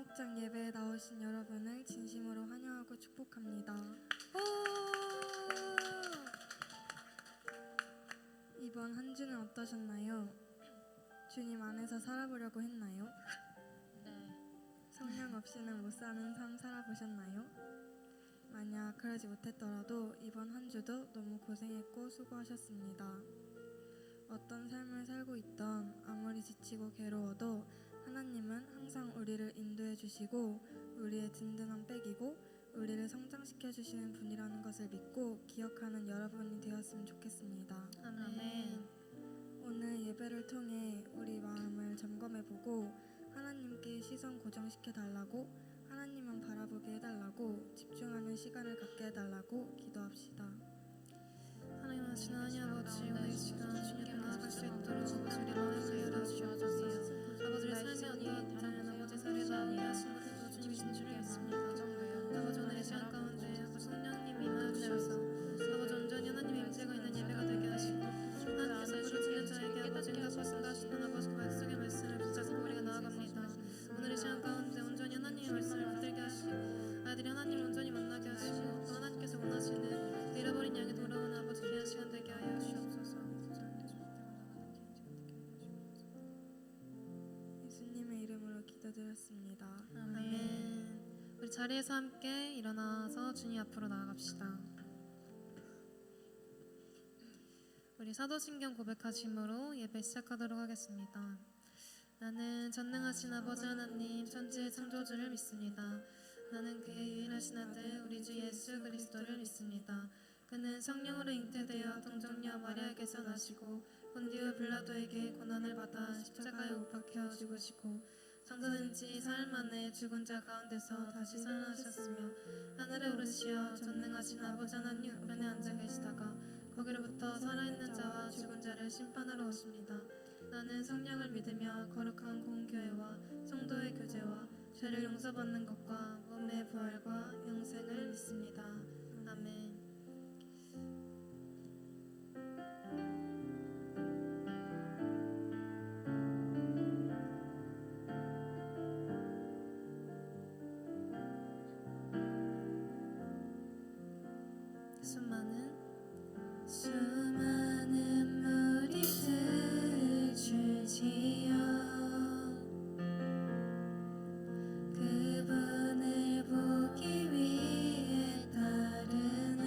사목장 예배에 나오신 여러분을 진심으로 환영하고 축복합니다. 이번 한 주는 어떠셨나요? 주님 안에서 살아보려고 했나요? 네. 성령 없이는 못 사는 삶 살아보셨나요? 만약 그러지 못했더라도 이번 한 주도 너무 고생했고 수고하셨습니다. 어떤 삶을 살고 있던 아무리 지치고 괴로워도 하나님은 항상 우리를 인도해 주시고 우리의 든든한 백이고 우리를 성장시켜 주시는 분이라는 것을 믿고 기억하는 여러분이 되었으면 좋겠습니다. 아멘. 오늘 예배를 통해 우리 마음을 점검해보고 하나님께 시선 고정시켜 달라고, 하나님만 바라보게 해달라고, 집중하는 시간을 갖게 해달라고 기도합시다. 하나님 하신 하나님 아버지, 오늘 이 시간 주님 나아갈 수 있도록 아버지의 마음을 열어주시옵소서. 아버지의 삶의 어떠한 다른 아버지 사례가 아니라 하신 것도 주님이 신 줄 믿습니다. 아버지 오늘 이 시간 가운데 아버지 성령님이 임하셔서 아버지 온전히 하나님의 임재가 있는 예배가 되게 하시고 하나님께서 부르짖는 자에게 아버지 응답과 승가하시는 아버지 그 약속의 말씀을 붙잡고 우리가 나아갑니다. 오늘 이 시간 가운데 온전히 하나님의 말씀을 붙들게 하시고 아이들이 하나님을 온전히 만나게 하시고 또 하나님께서 원하시는 잃어버린 양이 돌아오는 아버지 귀한 시간 되게 하여 주옵소서. 예수님의 이름으로 기도드렸습니다. 아멘. 우리 자리에서 함께 일어나서 주님 앞으로 나아갑시다. 우리 사도신경 고백하심으로 예배 시작하도록 하겠습니다. 나는 전능하신 아버지 하나님 천지의 창조주를 믿습니다. 나는 그의 유일하신 아들 우리 주 예수 그리스도를 믿습니다. 그는 성령으로 잉태되어 동정녀 마리아에게서 나시고 본디오 빌라도에게 고난을 받아 십자가에 못 박혀 죽으시고 장사된 지 사흘 만에 죽은 자 가운데서 다시 살아나셨으며 하늘에 오르시어 전능하신 아버지 하나님 우편에 앉아 계시다가 거기로부터 살아있는 자와 죽은 자를 심판하러 오십니다. 나는 성령을 믿으며 거룩한 공교회와 성도의 교제와 죄를 용서받는 것과 몸의 부활과 영생을 믿습니다. 아멘. 수많은 무리들 줄지어 그분을 보기 위해 따르네.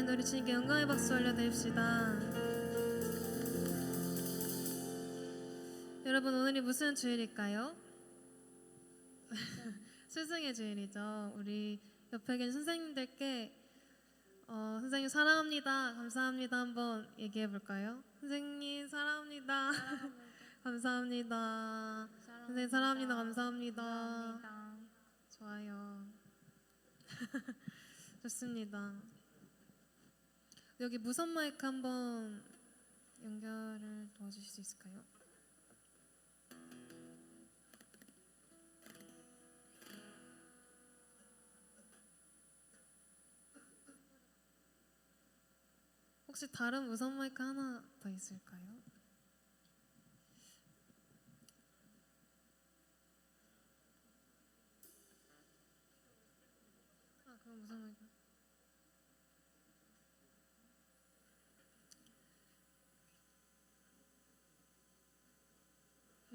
여러분 우리 주님께 영광의 박수 올려드립시다. 여러분 오늘이 무슨 주일일까요? 스승의 주일이죠. 우리 옆에 계신 선생님들께 선생님 사랑합니다, 감사합니다 한번 얘기해 볼까요? 선생님 사랑합니다. 감사합니다. 선생님 사랑합니다. 감사합니다. 좋아요. 좋습니다. 여기 무선 마이크 한번 연결을 도와주실 수 있을까요? 혹시 다른 무선 마이크 하나 더 있을까요? 그럼 무선 마이크.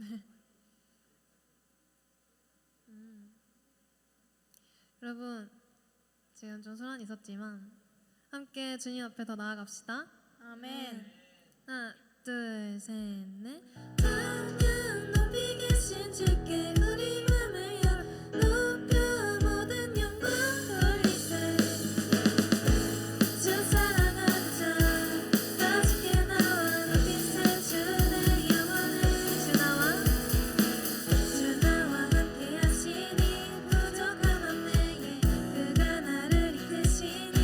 네. 여러분 지금 좀 소란이 있었지만 함께 주님 앞에 더 나아갑시다. 아멘. 하나, 둘, 셋, 넷. 하늘 높이 계신 주께 우리 맘을 열어 높여 모든 영광 돌리세. 주 사랑하는 자 다시게 나와 높이세. 주의 영원을 주나와 함께 하시니 부족한 없네. 그가 나를 이끄시니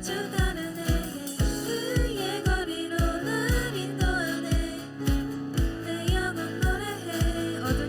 주 다른 애에 그의 거리로 날 인도하네. 내 영혼 노래해 어둠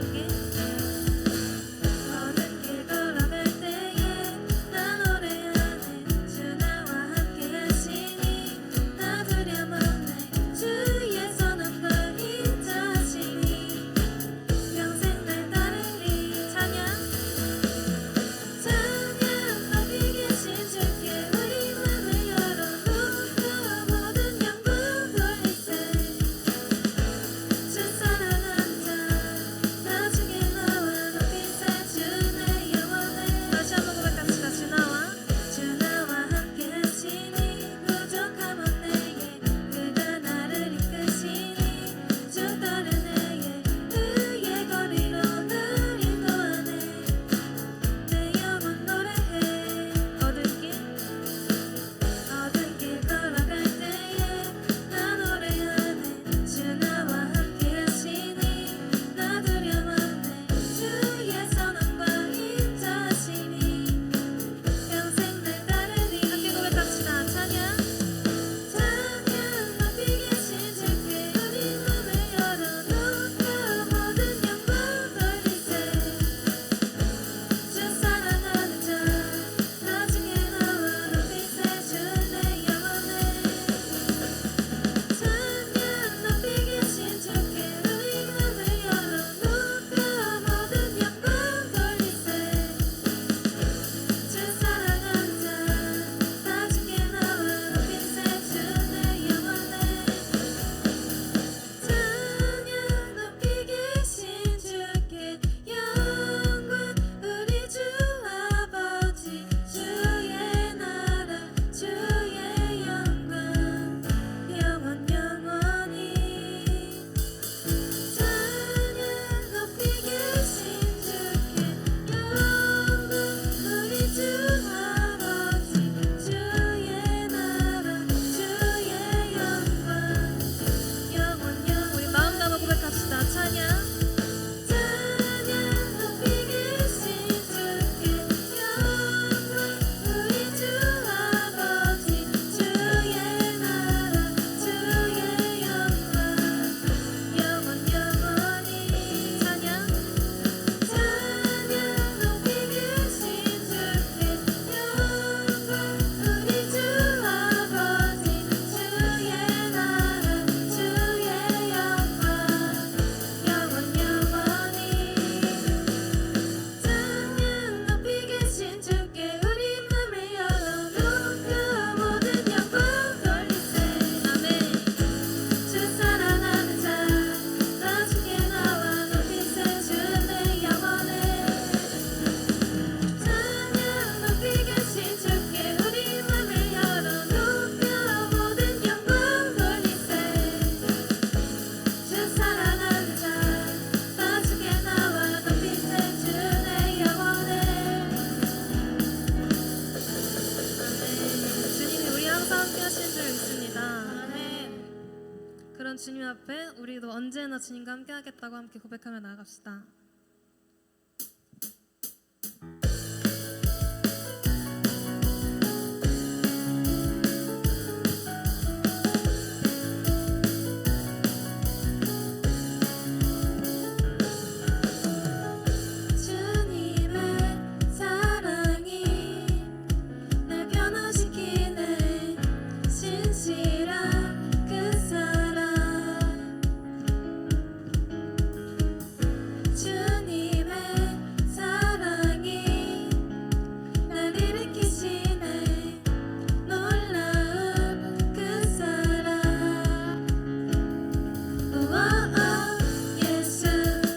그런 주님 앞에 우리도 언제나 주님과 함께 하겠다고 함께 고백하며 나아갑시다. 주님의 사랑이 날 변화시키네 신실한 그 사랑 주님의 사랑이 날 일으키시네 놀라운 그 사랑 우와 예수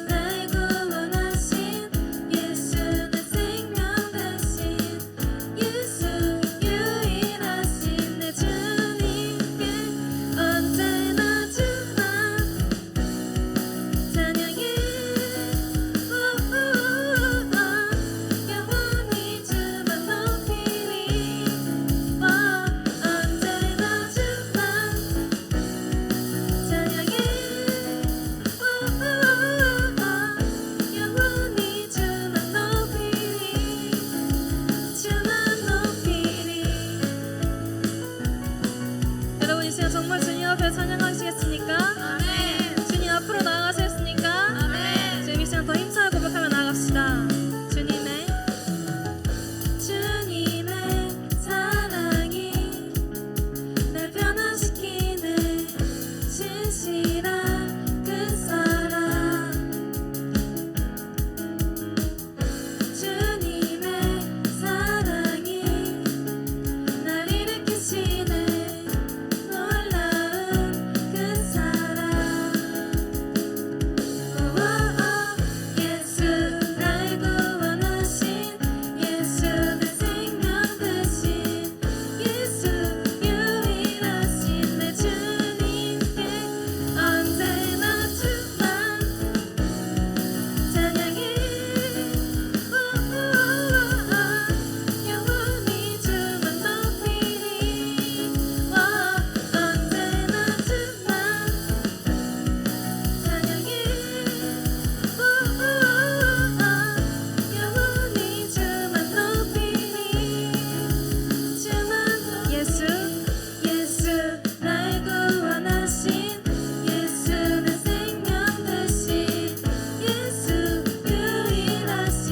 날 구원하신 예수 내 생명 되신 예수 유일하신 내 주님께 언제나 주만 찬양해 영원히 주만 높이리 언제나 주만 찬양해 영원히 주만 높이리 주만 높이리. 여러분 이 시간 정말 주님 앞에 찬양하시겠습니까? 아멘. 주님 앞으로 나아가시겠습니까? 아멘. 지금 이 시간 더 힘차게 고백하며 나아갑시다. 주님의 사랑이 날 변화시키네 신실한 그 사랑 주님의 사랑이 날 일으키시네 놀라운 그 사랑 우와 예수 날 구원하신 예수 내 생명 되신 예수 유일하신 내 주님께 언제나 주만 찬양해 영원히 주만 높이리 언제나 주만 찬양해 영원히 주만 높이리 주만 예수 날 구원하신 예수 내 생명 되신 예수 유일하신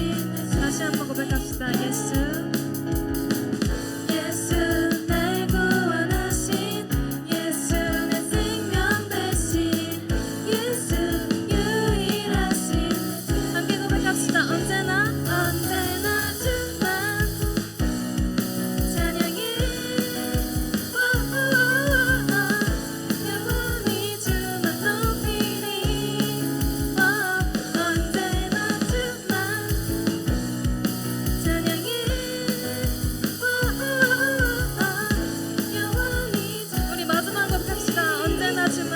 다시 한번 고백합시다. 예수 날 구원하신 예수 내 생명 되신 예수 유일하신 함께 고백합시다. 언제나 주만 찬양해 영원히 주만 높이리 언제나 주만 찬양해 영원히 우리 마지막 고백합시다. 언제나 주만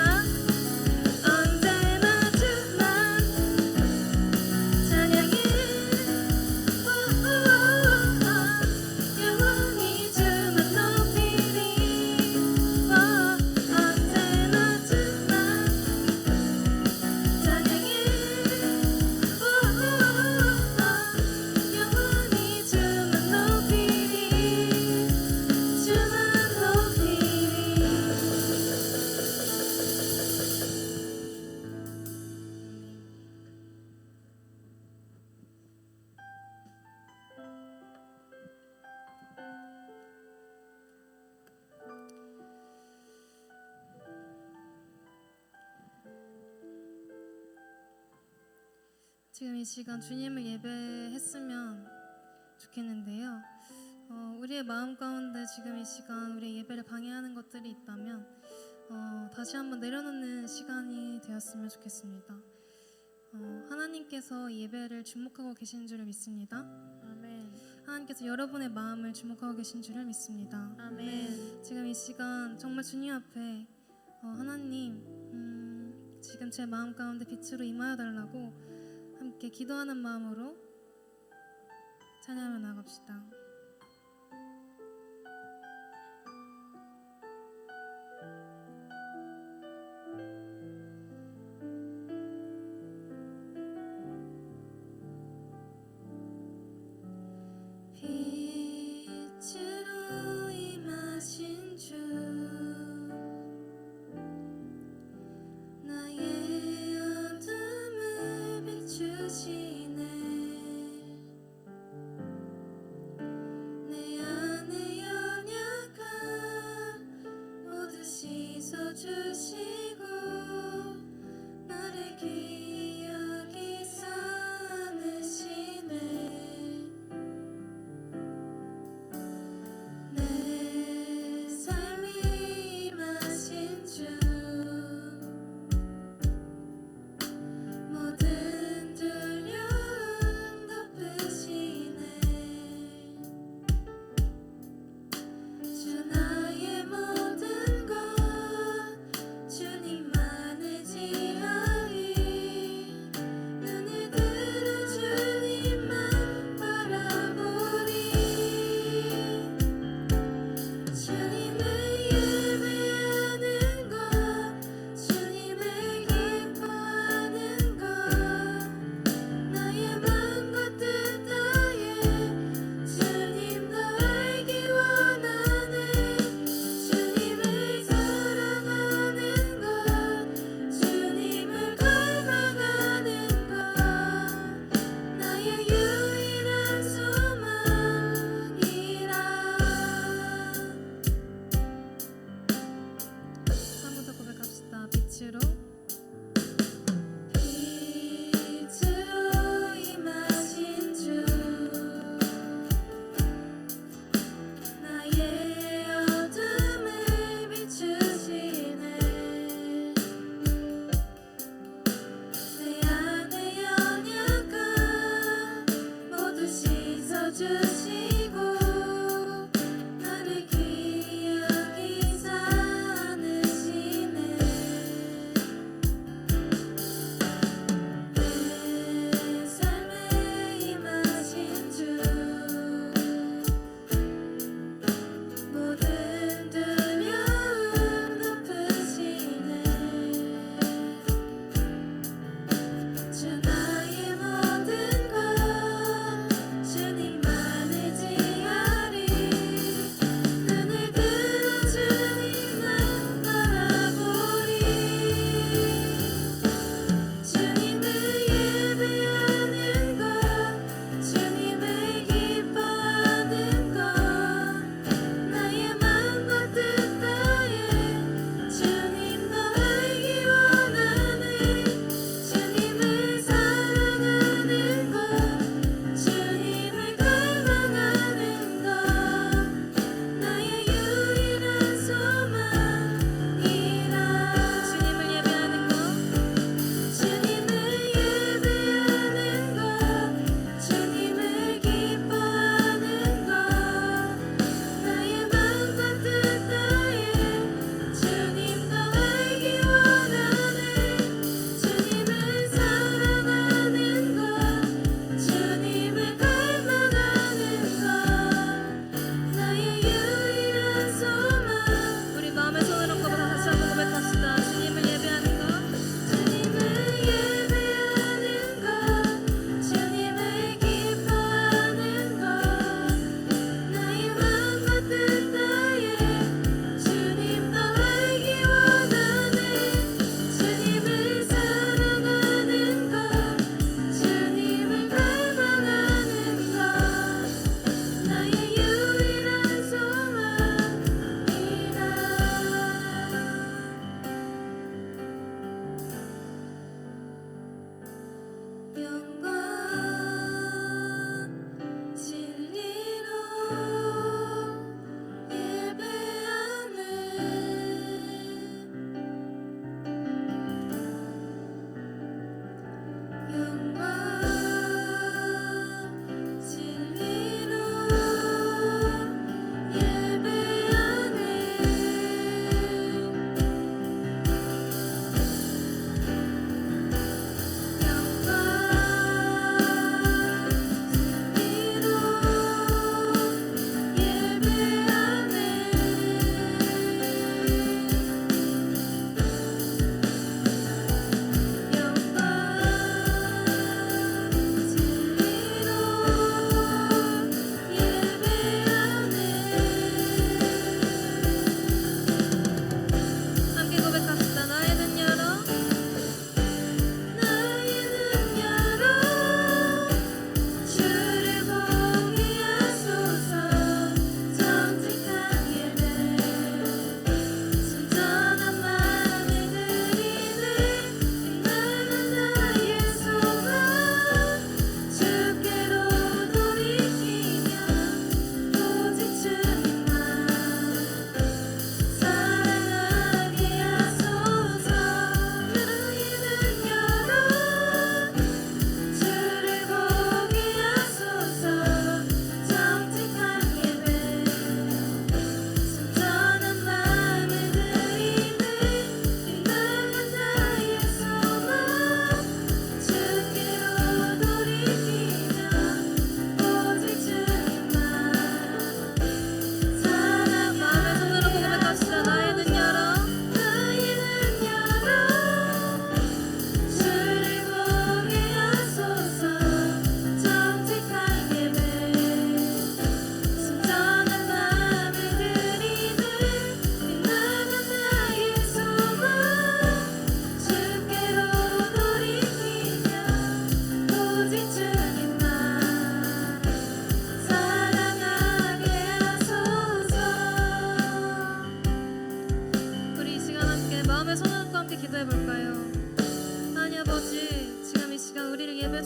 찬양해 영원히 주만 높이리 언제나 주만 찬양해 영원히 주만 높이리 주만 높이리. 지금 이 시간 주님을 예배했으면 좋겠는데요. 우리의 마음 가운데 지금 이 시간 우리의 예배를 방해하는 것들이 있다면 다시 한번 내려놓는 시간이 되었으면 좋겠습니다. 하나님께서 이 예배를 주목하고 계신 줄을 믿습니다. 아멘. 하나님께서 여러분의 마음을 주목하고 계신 줄을 믿습니다. 아멘. 지금 이 시간 정말 주님 앞에 하나님 지금 제 마음 가운데 빛으로 임하여 달라고 함께 기도하는 마음으로 찬양하며 나갑시다. 주님을 예배하는 것 주님을 기뻐하는 것 나의 맘과 뜻 다해 주님 더 알기 원하네 주님을 사랑하는 것 주님을 갈망하는 것 나의 유일한 소망이라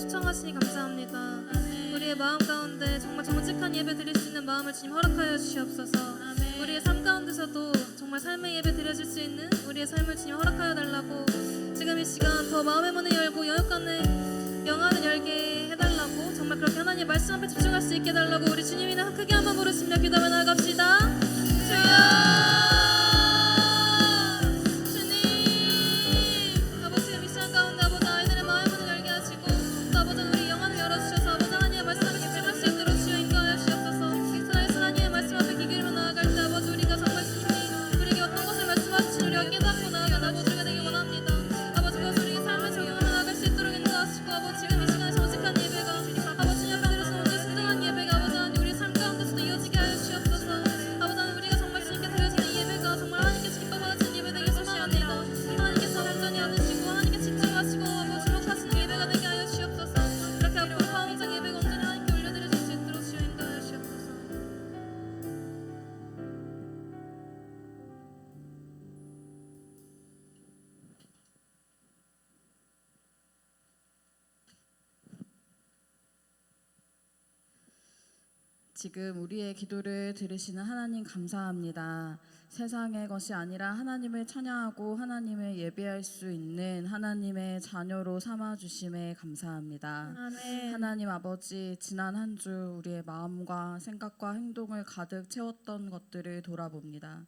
초청하시니 감사합니다. 우리의 마음 가운데 정말 정직한 예배 드릴 수 있는 마음을 주님 허락하여 주시옵소서. 우리의 삶 가운데서도 정말 삶의 예배 드려질 수 있는 우리의 삶을 주님 허락하여 달라고, 지금 이 시간 더 마음의 문을 열고 영역간의 영안을 열게 해달라고, 정말 그렇게 하나님의 말씀 앞에 집중할 수 있게 해달라고 우리 주님 이름 크게 한번 부르시며 기도하며 나아갑시다. 주여 지금 우리의 기도를 들으시는 하나님 감사합니다. 세상의 것이 아니라 하나님을 찬양하고 하나님을 예배할 수 있는 하나님의 자녀로 삼아주심에 감사합니다. 아멘. 하나님 아버지, 지난 한 주 우리의 마음과 생각과 행동을 가득 채웠던 것들을 돌아봅니다.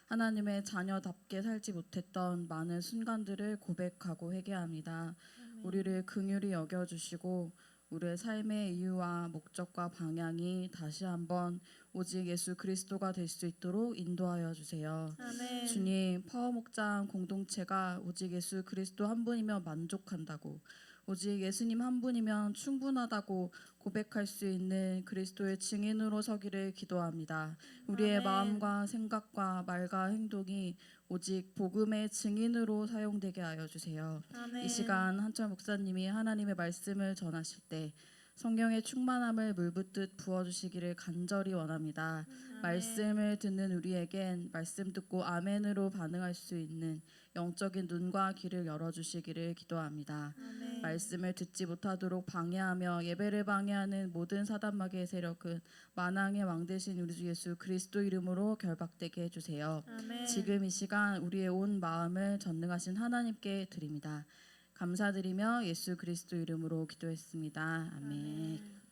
하나님의 자녀답게 살지 못했던 많은 순간들을 고백하고 회개합니다. 우리를 긍휼히 여겨주시고 우리의 삶의 이유와 목적과 방향이 다시 한번 오직 예수 그리스도가 될 수 있도록 인도하여 주세요. 아멘. 주님, 파워 목장 공동체가 오직 예수 그리스도 한 분이면 만족한다고, 오직 예수님 한 분이면 충분하다고 고백할 수 있는 그리스도의 증인으로 서기를 기도합니다. 우리의 아멘. 마음과 생각과 말과 행동이 오직 복음의 증인으로 사용되게 하여 주세요. 아멘. 이 시간 한철 목사님이 하나님의 말씀을 전하실 때 성령의 충만함을 물붓듯 부어주시기를 간절히 원합니다. 말씀을 듣는 우리에겐 말씀 듣고 아멘으로 반응할 수 있는 영적인 눈과 귀를 열어주시기를 기도합니다. 아멘. 말씀을 듣지 못하도록 방해하며 예배를 방해하는 모든 사단마귀의 세력은 만왕의 왕 되신 우리 주 예수 그리스도 이름으로 결박되게 해주세요. 아멘. 지금 이 시간 우리의 온 마음을 전능하신 하나님께 드립니다. 감사드리며 예수 그리스도 이름으로 기도했습니다. 아멘.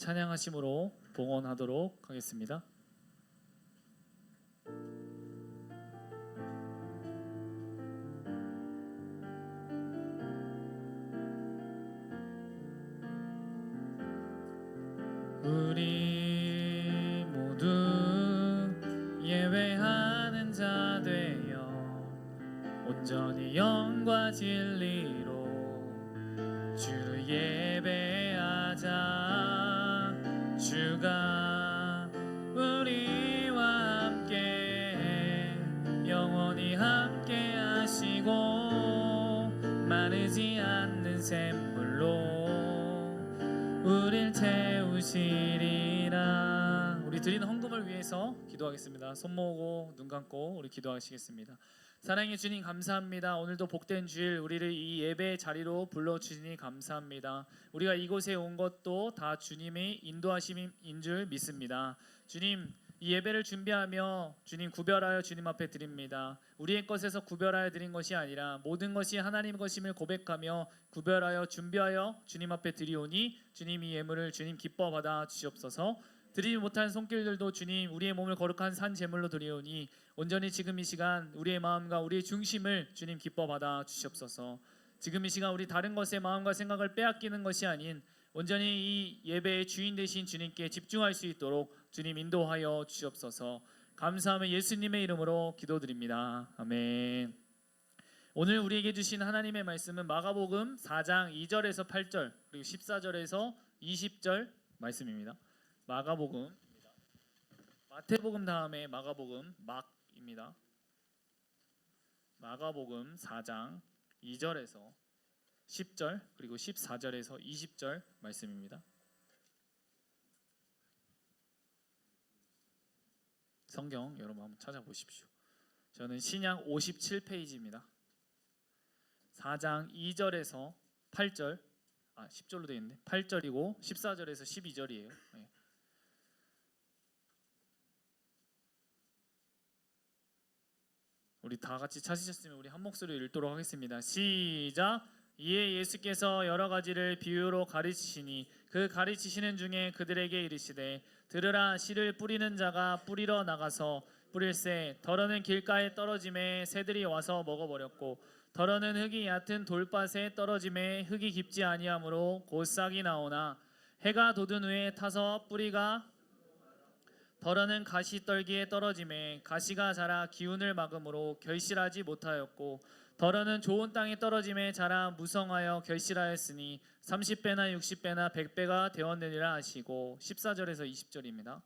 찬양하심으로 봉헌하도록 하겠습니다. 우리 모두 예배하는 자 되어 온전히 영과 진리로 주를 예배하자. 주가 우리와 함께 영원히 함께 하시고 마르지 않는 샘물로 우릴 채우시리라. 우리 드리는 헌금을 위해서 기도하겠습니다. 손 모으고 눈 감고 우리 기도하시겠습니다. 사랑의 주님 감사합니다. 오늘도 복된 주일 우리를 이 예배의 자리로 불러주시니 감사합니다. 우리가 이곳에 온 것도 다 주님의 인도하심인 줄 믿습니다. 주님, 이 예배를 준비하며 주님 구별하여 주님 앞에 드립니다. 우리의 것에서 구별하여 드린 것이 아니라 모든 것이 하나님 것임을 고백하며 구별하여 준비하여 주님 앞에 드리오니 주님 이 예물을 주님 기뻐 받아 주시옵소서. 드리지 못한 손길들도 주님 우리의 몸을 거룩한 산 제물로 드리오니 온전히 지금 이 시간 우리의 마음과 우리의 중심을 주님 기뻐 받아 주시옵소서. 지금 이 시간 우리 다른 것에 마음과 생각을 빼앗기는 것이 아닌 온전히 이 예배의 주인 되신 주님께 집중할 수 있도록 주님 인도하여 주시옵소서. 감사하며 예수님의 이름으로 기도드립니다. 아멘. 오늘 우리에게 주신 하나님의 말씀은 마가복음 4장 2절에서 8절 그리고 14절에서 20절 말씀입니다. 마가복음, 마태복음 다음에 마가복음 막입니다. 마가복음 4장 2절에서 10절 그리고 14절에서 20절 말씀입니다. 성경 여러분 한번 찾아보십시오. 저는 신약 57페이지입니다. 4장 2절에서 8절 10절로 되어 있는데 8절이고 14절에서 12절이에요. 네. 우리 다 같이 찾으셨으면 우리 한 목소리로 읽도록 하겠습니다. 시작. 이에 예수께서 여러 가지를 비유로 가르치시니 그 가르치시는 중에 그들에게 이르시되 들으라 씨를 뿌리는 자가 뿌리러 나가서 뿌릴새 더러는 길가에 떨어짐에 새들이 와서 먹어버렸고 더러는 흙이 얕은 돌밭에 떨어짐에 흙이 깊지 아니하므로 곧 싹이 나오나 해가 돋은 후에 타서 뿌리가 더러는 가시떨기에 떨어짐에 가시가 자라 기운을 막음으로 결실하지 못하였고 더러는 좋은 땅에 떨어짐에 자라 무성하여 결실하였으니 30배나 60배나 100배가 되었느니라 하시고 14절에서 20절입니다.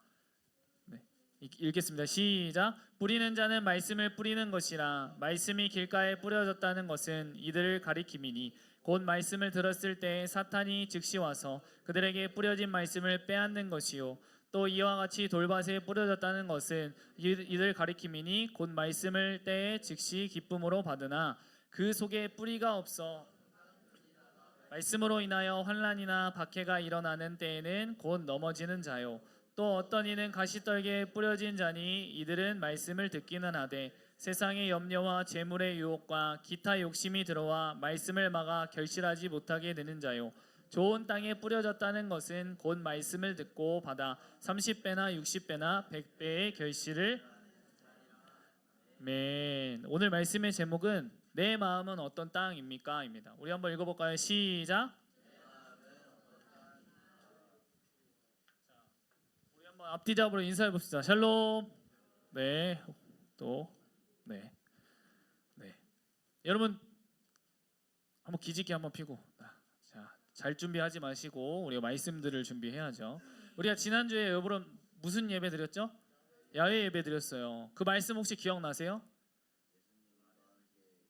네, 읽겠습니다. 시작. 뿌리는 자는 말씀을 뿌리는 것이라 말씀이 길가에 뿌려졌다는 것은 이들을 가리킴이니 곧 말씀을 들었을 때 사탄이 즉시 와서 그들에게 뿌려진 말씀을 빼앗는 것이요 또 이와 같이 돌밭에 뿌려졌다는 것은 이들 가리킴이니 곧 말씀을 때에 즉시 기쁨으로 받으나 그 속에 뿌리가 없어 말씀으로 인하여 환난이나 박해가 일어나는 때에는 곧 넘어지는 자요 또 어떤 이는 가시떨기에 뿌려진 자니 이들은 말씀을 듣기는 하되 세상의 염려와 재물의 유혹과 기타 욕심이 들어와 말씀을 막아 결실하지 못하게 되는 자요 좋은 땅에 뿌려졌다는 것은 곧 말씀을 듣고 받아 30배나 60배나 100배의 결실을 맨. 오늘 말씀의 제목은 내 마음은 어떤 땅입니까? 입니다. 우리 한번 읽어볼까요? 시작. 우리 한번 앞뒤 잡으로 인사해 봅시다. 샬롬. 네. 또 네. 네. 여러분 한번 기지개 한번 피고. 잘 준비하지 마시고 우리가 말씀들을 준비해야죠. 우리가 지난주에 여러분 무슨 예배 드렸죠? 야외 예배 드렸어요. 그 말씀 혹시 기억나세요?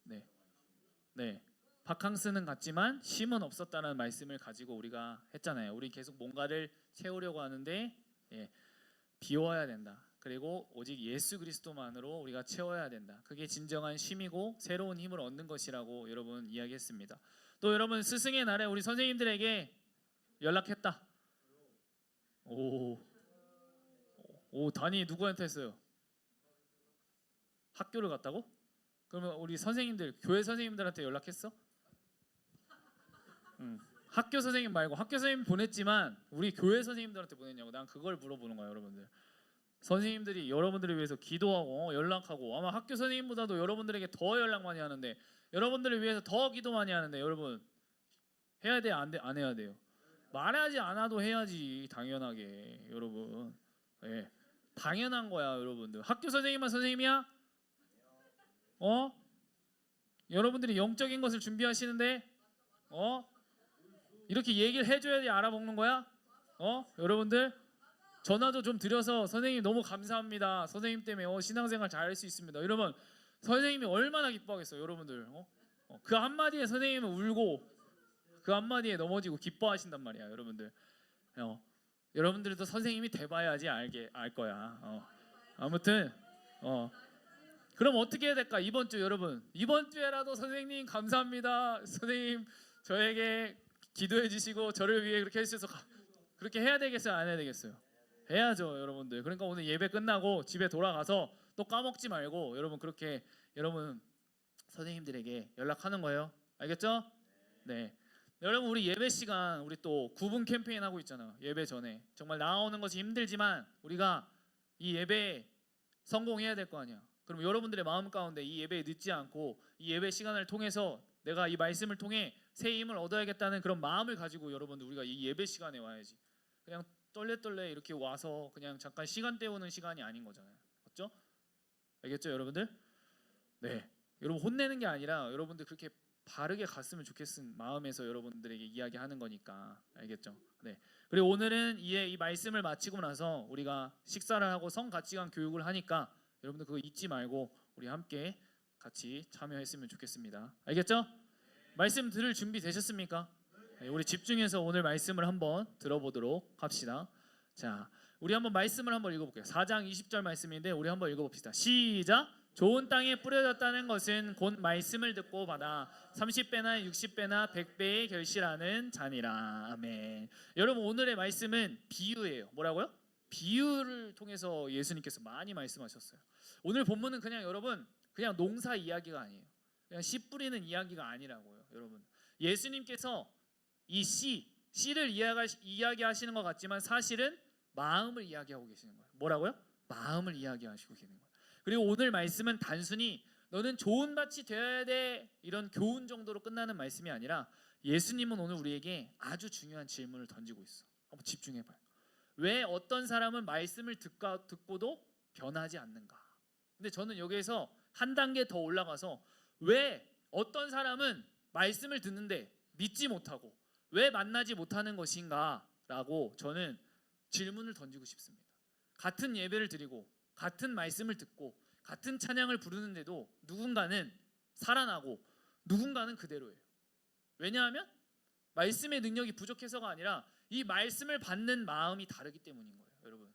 네. 네. 바캉스는 같지만 쉼은 없었다는 말씀을 가지고 우리가 했잖아요. 우리 계속 뭔가를 채우려고 하는데 비워야 된다. 그리고 오직 예수 그리스도만으로 우리가 채워야 된다. 그게 진정한 쉼이고 새로운 힘을 얻는 것이라고 여러분 이야기했습니다. 또 여러분 스승의 날에 우리 선생님들에게 연락했다. 오 단이 누구한테 했어요? 학교를 갔다고? 그러면 우리 선생님들 교회 선생님들한테 연락했어? 학교 선생님 말고 학교 선생님 보냈지만 우리 교회 선생님들한테 보냈냐고. 난 그걸 물어보는 거야 여러분들. 선생님들이 여러분들을 위해서 기도하고 연락하고 아마 학교 선생님보다도 여러분들에게 더 연락 많이 하는데 여러분들을 위해서 더 기도 많이 하는데 여러분 해야 돼? 안 해야 돼요? 말하지 않아도 해야지. 당연하게 여러분. 당연한 거야 여러분들. 학교 선생님만 선생님이야? 여러분들이 영적인 것을 준비하시는데 이렇게 얘기를 해줘야지 알아먹는 거야? 여러분들 전화도 좀 드려서 선생님 너무 감사합니다. 선생님 때문에 신앙생활 잘 할 수 있습니다. 여러분 선생님이 얼마나 기뻐하겠어요 여러분들. 그 한마디에 선생님은 울고 그 한마디에 넘어지고 기뻐하신단 말이야 여러분들. 여러분들도 선생님이 돼봐야지 알 거야. 아무튼 그럼 어떻게 해야 될까? 이번 주 여러분 이번 주에라도 선생님 감사합니다. 선생님 저에게 기도해 주시고 저를 위해 그렇게 해주셔서 그렇게 해야 되겠어요? 안 해야 되겠어요? 해야죠 여러분들. 그러니까 오늘 예배 끝나고 집에 돌아가서 또 까먹지 말고 여러분 그렇게 여러분 선생님들에게 연락하는 거예요. 알겠죠? 네. 여러분 우리 예배 시간 우리 또 9분 캠페인 하고 있잖아요. 예배 전에 정말 나오는 것이 힘들지만 우리가 이 예배에 성공해야 될 거 아니야. 그럼 여러분들의 마음 가운데 이 예배에 늦지 않고 이 예배 시간을 통해서 내가 이 말씀을 통해 새 힘을 얻어야겠다는 그런 마음을 가지고 여러분들 우리가 이 예배 시간에 와야지. 그냥 떨레떨레 이렇게 와서 그냥 잠깐 시간 때우는 시간이 아닌 거잖아요. 맞죠? 알겠죠 여러분들? 네. 여러분 혼내는 게 아니라 여러분들 그렇게 바르게 갔으면 좋겠은 마음에서 여러분들에게 이야기하는 거니까 알겠죠? 네. 그리고 오늘은 이 말씀을 마치고 나서 우리가 식사를 하고 성 가치관 교육을 하니까 여러분들 그거 잊지 말고 우리 함께 같이 참여했으면 좋겠습니다. 알겠죠? 말씀 들을 준비 되셨습니까? 네, 우리 집중해서 오늘 말씀을 한번 들어보도록 합시다. 자, 우리 한번 말씀을 한번 읽어볼게요. 4장 20절 말씀인데 우리 한번 읽어봅시다. 시작. 좋은 땅에 뿌려졌다는 것은 곧 말씀을 듣고 받아 30배나 60배나 100배의 결실하는 자니라. 아멘. 여러분 오늘의 말씀은 비유예요. 뭐라고요? 비유를 통해서 예수님께서 많이 말씀하셨어요. 오늘 본문은 그냥 여러분 그냥 농사 이야기가 아니에요. 그냥 씨 뿌리는 이야기가 아니라고요. 여러분 예수님께서 이 씨를 이야기하시는 것 같지만 사실은 마음을 이야기하고 계시는 거예요. 뭐라고요? 마음을 이야기하시고 계시는 거예요. 그리고 오늘 말씀은 단순히 너는 좋은 밭이 되어야 돼 이런 교훈 정도로 끝나는 말씀이 아니라 예수님은 오늘 우리에게 아주 중요한 질문을 던지고 있어. 한번 집중해봐요. 왜 어떤 사람은 말씀을 듣고도 변하지 않는가? 근데 저는 여기에서 한 단계 더 올라가서 왜 어떤 사람은 말씀을 듣는데 믿지 못하고 왜 만나지 못하는 것인가? 라고 저는 질문을 던지고 싶습니다. 같은 예배를 드리고 같은 말씀을 듣고 같은 찬양을 부르는데도 누군가는 살아나고 누군가는 그대로예요. 왜냐하면 말씀의 능력이 부족해서가 아니라 이 말씀을 받는 마음이 다르기 때문인 거예요. 여러분.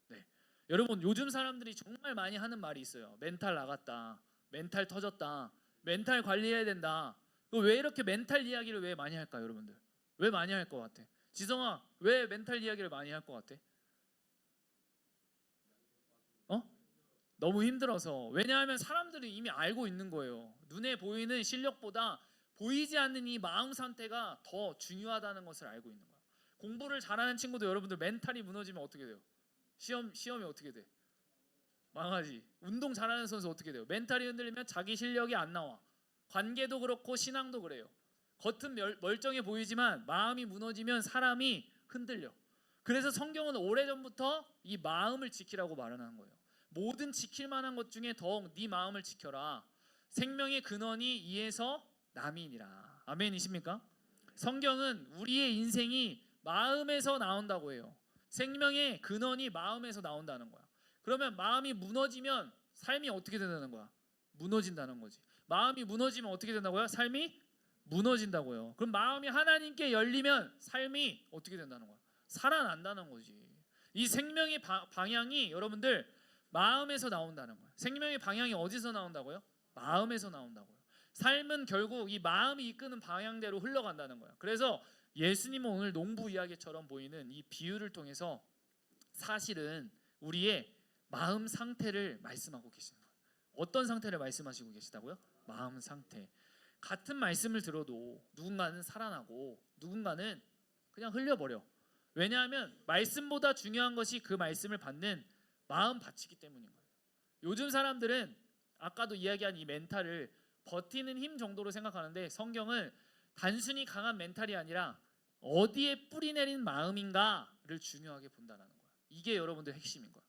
네. 여러분 요즘 사람들이 정말 많이 하는 말이 있어요. 멘탈 나갔다. 멘탈 터졌다. 멘탈 관리해야 된다. 왜 이렇게 멘탈 이야기를 왜 많이 할까요, 여러분들? 왜 많이 할 것 같아? 지성아, 왜 멘탈 이야기를 많이 할 것 같아? 너무 힘들어서. 왜냐하면 사람들이 이미 알고 있는 거예요. 눈에 보이는 실력보다 보이지 않는 이 마음 상태가 더 중요하다는 것을 알고 있는 거예요. 공부를 잘하는 친구도 여러분들 멘탈이 무너지면 어떻게 돼요? 시험이 어떻게 돼? 망하지. 운동 잘하는 선수 어떻게 돼요? 멘탈이 흔들리면 자기 실력이 안 나와. 관계도 그렇고 신앙도 그래요. 겉은 멀쩡해 보이지만 마음이 무너지면 사람이 흔들려. 그래서 성경은 오래전부터 이 마음을 지키라고 말하는 거예요. 모든 지킬 만한 것 중에 더욱 네 마음을 지켜라. 생명의 근원이 이에서 남이니라. 아멘이십니까? 성경은 우리의 인생이 마음에서 나온다고 해요. 생명의 근원이 마음에서 나온다는 거야. 그러면 마음이 무너지면 삶이 어떻게 된다는 거야? 무너진다는 거지. 마음이 무너지면 어떻게 된다고요? 삶이 무너진다고요. 그럼 마음이 하나님께 열리면 삶이 어떻게 된다는 거야? 살아난다는 거지. 이 생명의 방향이 여러분들 마음에서 나온다는 거예요. 생명의 방향이 어디서 나온다고요? 마음에서 나온다고요. 삶은 결국 이 마음이 이끄는 방향대로 흘러간다는 거예요. 그래서 예수님은 오늘 농부 이야기처럼 보이는 이 비유를 통해서 사실은 우리의 마음 상태를 말씀하고 계시는 거예요. 어떤 상태를 말씀하시고 계시다고요? 마음 상태. 같은 말씀을 들어도 누군가는 살아나고 누군가는 그냥 흘려버려. 왜냐하면 말씀보다 중요한 것이 그 말씀을 받는 마음 밭이기 때문인 거예요. 요즘 사람들은 아까도 이야기한 이 멘탈을 버티는 힘 정도로 생각하는데 성경은 단순히 강한 멘탈이 아니라 어디에 뿌리 내린 마음인가를 중요하게 본다는 거예요. 이게 여러분들 핵심인 거예요.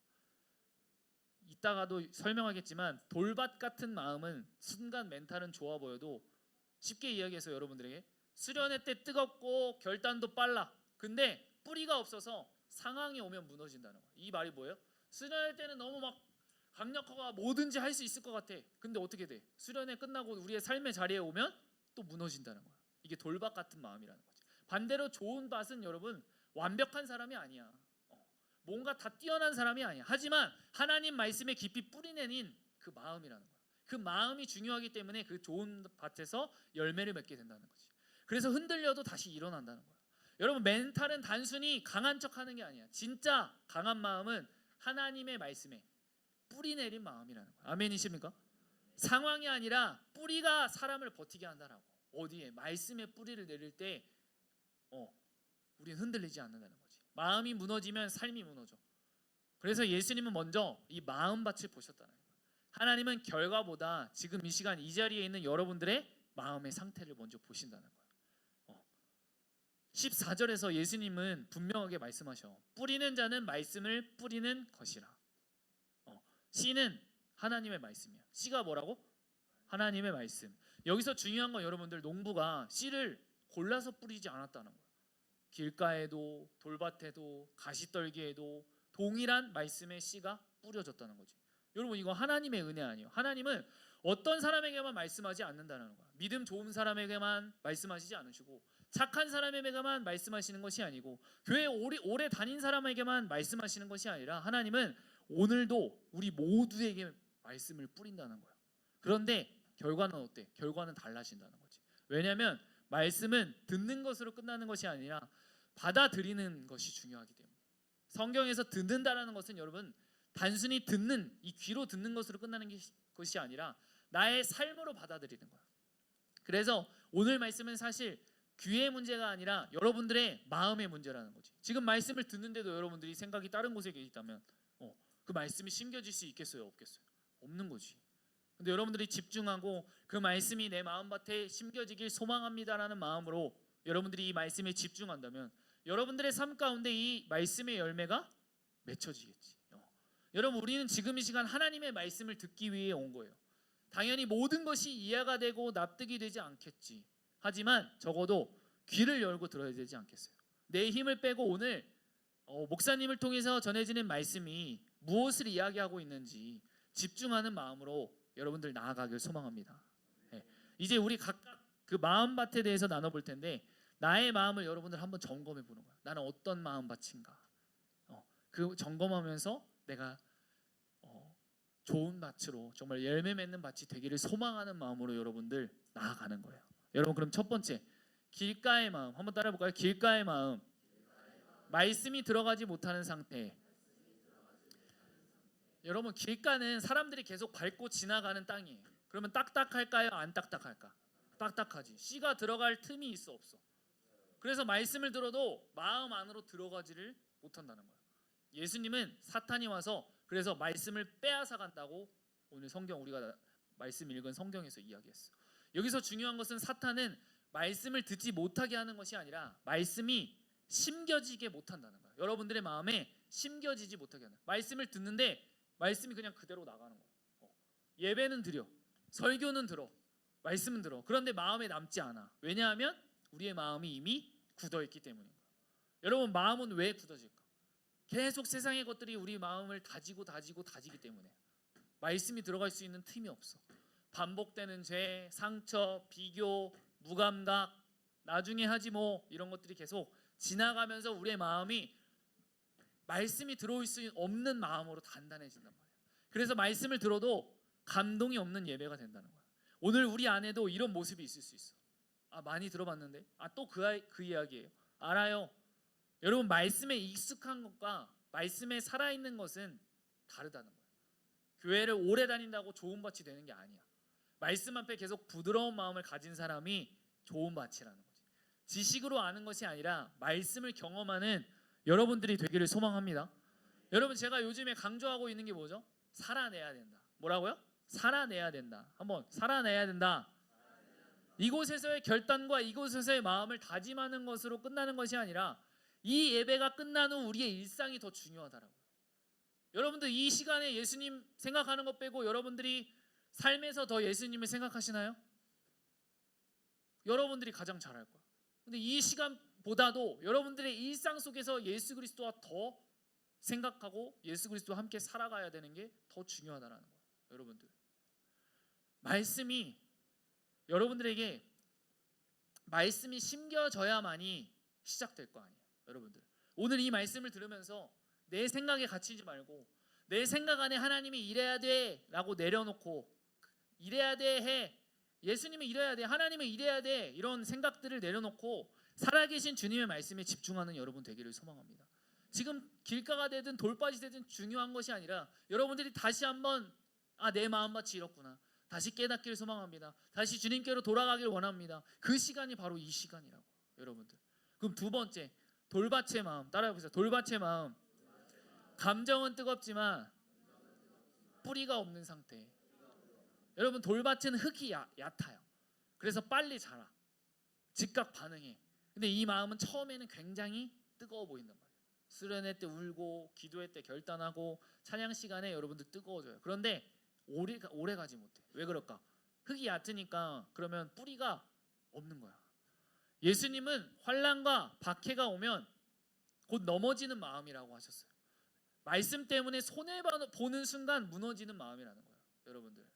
이따가도 설명하겠지만 돌밭 같은 마음은 순간 멘탈은 좋아 보여도 쉽게 이야기해서 여러분들에게 수련회 때 뜨겁고 결단도 빨라. 근데 뿌리가 없어서 상황이 오면 무너진다는 거예요. 이 말이 뭐예요? 수련회 때는 너무 막 강력하고 뭐든지 할 수 있을 것 같아. 근데 어떻게 돼? 수련회 끝나고 우리의 삶의 자리에 오면 또 무너진다는 거예요. 이게 돌밭 같은 마음이라는 거지. 반대로 좋은 밭은 여러분 완벽한 사람이 아니야. 뭔가 다 뛰어난 사람이 아니야. 하지만 하나님 말씀에 깊이 뿌리내린 그 마음이라는 거야. 그 마음이 중요하기 때문에 그 좋은 밭에서 열매를 맺게 된다는 거지. 그래서 흔들려도 다시 일어난다는 거야. 여러분 멘탈은 단순히 강한 척하는 게 아니야. 진짜 강한 마음은 하나님의 말씀에 뿌리내린 마음이라는 거야. 아멘이십니까? 상황이 아니라 뿌리가 사람을 버티게 한다라고. 어디에? 말씀에 뿌리를 내릴 때 우리는 흔들리지 않는다는 거지. 마음이 무너지면 삶이 무너져. 그래서 예수님은 먼저 이 마음밭을 보셨다는 거예요. 하나님은 결과보다 지금 이 시간 이 자리에 있는 여러분들의 마음의 상태를 먼저 보신다는 거예요. 14절에서 예수님은 분명하게 말씀하셔. 뿌리는 자는 말씀을 뿌리는 것이라. 씨는 하나님의 말씀이야. 씨가 뭐라고? 하나님의 말씀. 여기서 중요한 건 여러분들 농부가 씨를 골라서 뿌리지 않았다는 거예요. 길가에도 돌밭에도 가시떨기에도 동일한 말씀의 씨가 뿌려졌다는 거지. 여러분 이거 하나님의 은혜 아니에요. 하나님은 어떤 사람에게만 말씀하지 않는다는 거야. 믿음 좋은 사람에게만 말씀하시지 않으시고 착한 사람에게만 말씀하시는 것이 아니고 교회 오래 다닌 사람에게만 말씀하시는 것이 아니라 하나님은 오늘도 우리 모두에게 말씀을 뿌린다는 거야. 그런데 결과는 어때? 결과는 달라진다는 거지. 왜냐하면 말씀은 듣는 것으로 끝나는 것이 아니라 받아들이는 것이 중요하기 때문에. 성경에서 듣는다라는 것은 여러분 단순히 듣는 이 귀로 듣는 것으로 끝나는 것이 아니라 나의 삶으로 받아들이는 거야. 그래서 오늘 말씀은 사실 귀의 문제가 아니라 여러분들의 마음의 문제라는 거지. 지금 말씀을 듣는데도 여러분들이 생각이 다른 곳에 있다면 그 말씀이 심겨질 수 있겠어요? 없겠어요? 없는 거지. 근데 여러분들이 집중하고 그 말씀이 내 마음밭에 심겨지길 소망합니다라는 마음으로 여러분들이 이 말씀에 집중한다면 여러분들의 삶 가운데 이 말씀의 열매가 맺혀지겠지. 여러분 우리는 지금 이 시간 하나님의 말씀을 듣기 위해 온 거예요. 당연히 모든 것이 이해가 되고 납득이 되지 않겠지. 하지만 적어도 귀를 열고 들어야 되지 않겠어요? 내 힘을 빼고 오늘 목사님을 통해서 전해지는 말씀이 무엇을 이야기하고 있는지 집중하는 마음으로 여러분들 나아가길 소망합니다. 이제 우리 각각 그 마음밭에 대해서 나눠볼 텐데 나의 마음을 여러분들 한번 점검해 보는 거야. 나는 어떤 마음밭인가? 그 점검하면서 내가 좋은 밭으로 정말 열매 맺는 밭이 되기를 소망하는 마음으로 여러분들 나아가는 거예요. 여러분 그럼 첫 번째 길가의 마음 한번 따라해 볼까요? 길가의 마음. 말씀이 들어가지 못하는 상태. 여러분 길가는 사람들이 계속 밟고 지나가는 땅이에요. 그러면 딱딱할까요? 안 딱딱할까? 딱딱하지. 씨가 들어갈 틈이 있어 없어? 그래서 말씀을 들어도 마음 안으로 들어가지를 못한다는 거예요. 예수님은 사탄이 와서 그래서 말씀을 빼앗아 간다고 오늘 성경 우리가 말씀 읽은 성경에서 이야기했어. 여기서 중요한 것은 사탄은 말씀을 듣지 못하게 하는 것이 아니라 말씀이 심겨지게 못한다는 거예요. 여러분들의 마음에 심겨지지 못하게 하는. 말씀을 듣는데 말씀이 그냥 그대로 나가는 거예요. 예배는 드려, 설교는 들어, 말씀은 들어. 그런데 마음에 남지 않아. 왜냐하면 우리의 마음이 이미 굳어있기 때문인 거예요. 여러분 마음은 왜 굳어질까? 계속 세상의 것들이 우리 마음을 다지기 때문에 말씀이 들어갈 수 있는 틈이 없어. 반복되는 죄, 상처, 비교, 무감각, 나중에 하지 뭐 이런 것들이 계속 지나가면서 우리의 마음이 말씀이 들어올 수 없는 마음으로 단단해진단 말이야. 그래서 말씀을 들어도 감동이 없는 예배가 된다는 거야. 오늘 우리 안에도 이런 모습이 있을 수 있어. 많이 들어봤는데 또 그 이야기예요. 알아요. 여러분 말씀에 익숙한 것과 말씀에 살아있는 것은 다르다는 거예요. 교회를 오래 다닌다고 좋은 밭이 되는 게 아니야. 말씀 앞에 계속 부드러운 마음을 가진 사람이 좋은 밭이라는 거지. 지식으로 아는 것이 아니라 말씀을 경험하는 여러분들이 되기를 소망합니다. 여러분 제가 요즘에 강조하고 있는 게 뭐죠? 살아내야 된다. 뭐라고요? 살아내야 된다. 한번 살아내야 된다. 이곳에서의 결단과 이곳에서의 마음을 다짐하는 것으로 끝나는 것이 아니라 이 예배가 끝난 후 우리의 일상이 더 중요하다라고요. 여러분들 이 시간에 예수님 생각하는 것 빼고 여러분들이 삶에서 더 예수님을 생각하시나요? 여러분들이 가장 잘할 거야. 근데 이 시간보다도 여러분들의 일상 속에서 예수 그리스도와 더 생각하고 예수 그리스도와 함께 살아가야 되는 게 더 중요하다라는 거예요. 여러분들 말씀이 여러분들에게 말씀이 심겨져야만이 시작될 거 아니에요. 여러분들 오늘 이 말씀을 들으면서 내 생각에 갇히지 말고 내 생각 안에 하나님이 이래야 돼 라고 내려놓고 이래야 돼 해, 예수님은 이래야 돼, 하나님은 이래야 돼, 이런 생각들을 내려놓고 살아계신 주님의 말씀에 집중하는 여러분 되기를 소망합니다. 지금 길가가 되든 돌밭이 되든 중요한 것이 아니라 여러분들이 다시 한번 내 마음밭이 이렇구나 다시 깨닫기를 소망합니다. 다시 주님께로 돌아가길 원합니다. 그 시간이 바로 이 시간이라고. 여러분들 그럼 두 번째 돌밭의 마음 따라해보세요. 돌밭의 마음. 감정은 뜨겁지만 뿌리가 없는 상태. 여러분 돌밭은 흙이 얕아요. 그래서 빨리 자라, 즉각 반응해. 근데 이 마음은 처음에는 굉장히 뜨거워 보인단 말이에요. 수련회 때 울고 기도회 때 결단하고 찬양 시간에 여러분들 뜨거워져요. 그런데 오래 가지 못해. 왜 그럴까? 흙이 얕으니까 그러면 뿌리가 없는 거야. 예수님은 환난과 박해가 오면 곧 넘어지는 마음이라고 하셨어요. 말씀 때문에 손해 보는 순간 무너지는 마음이라는 거예요. 여러분들,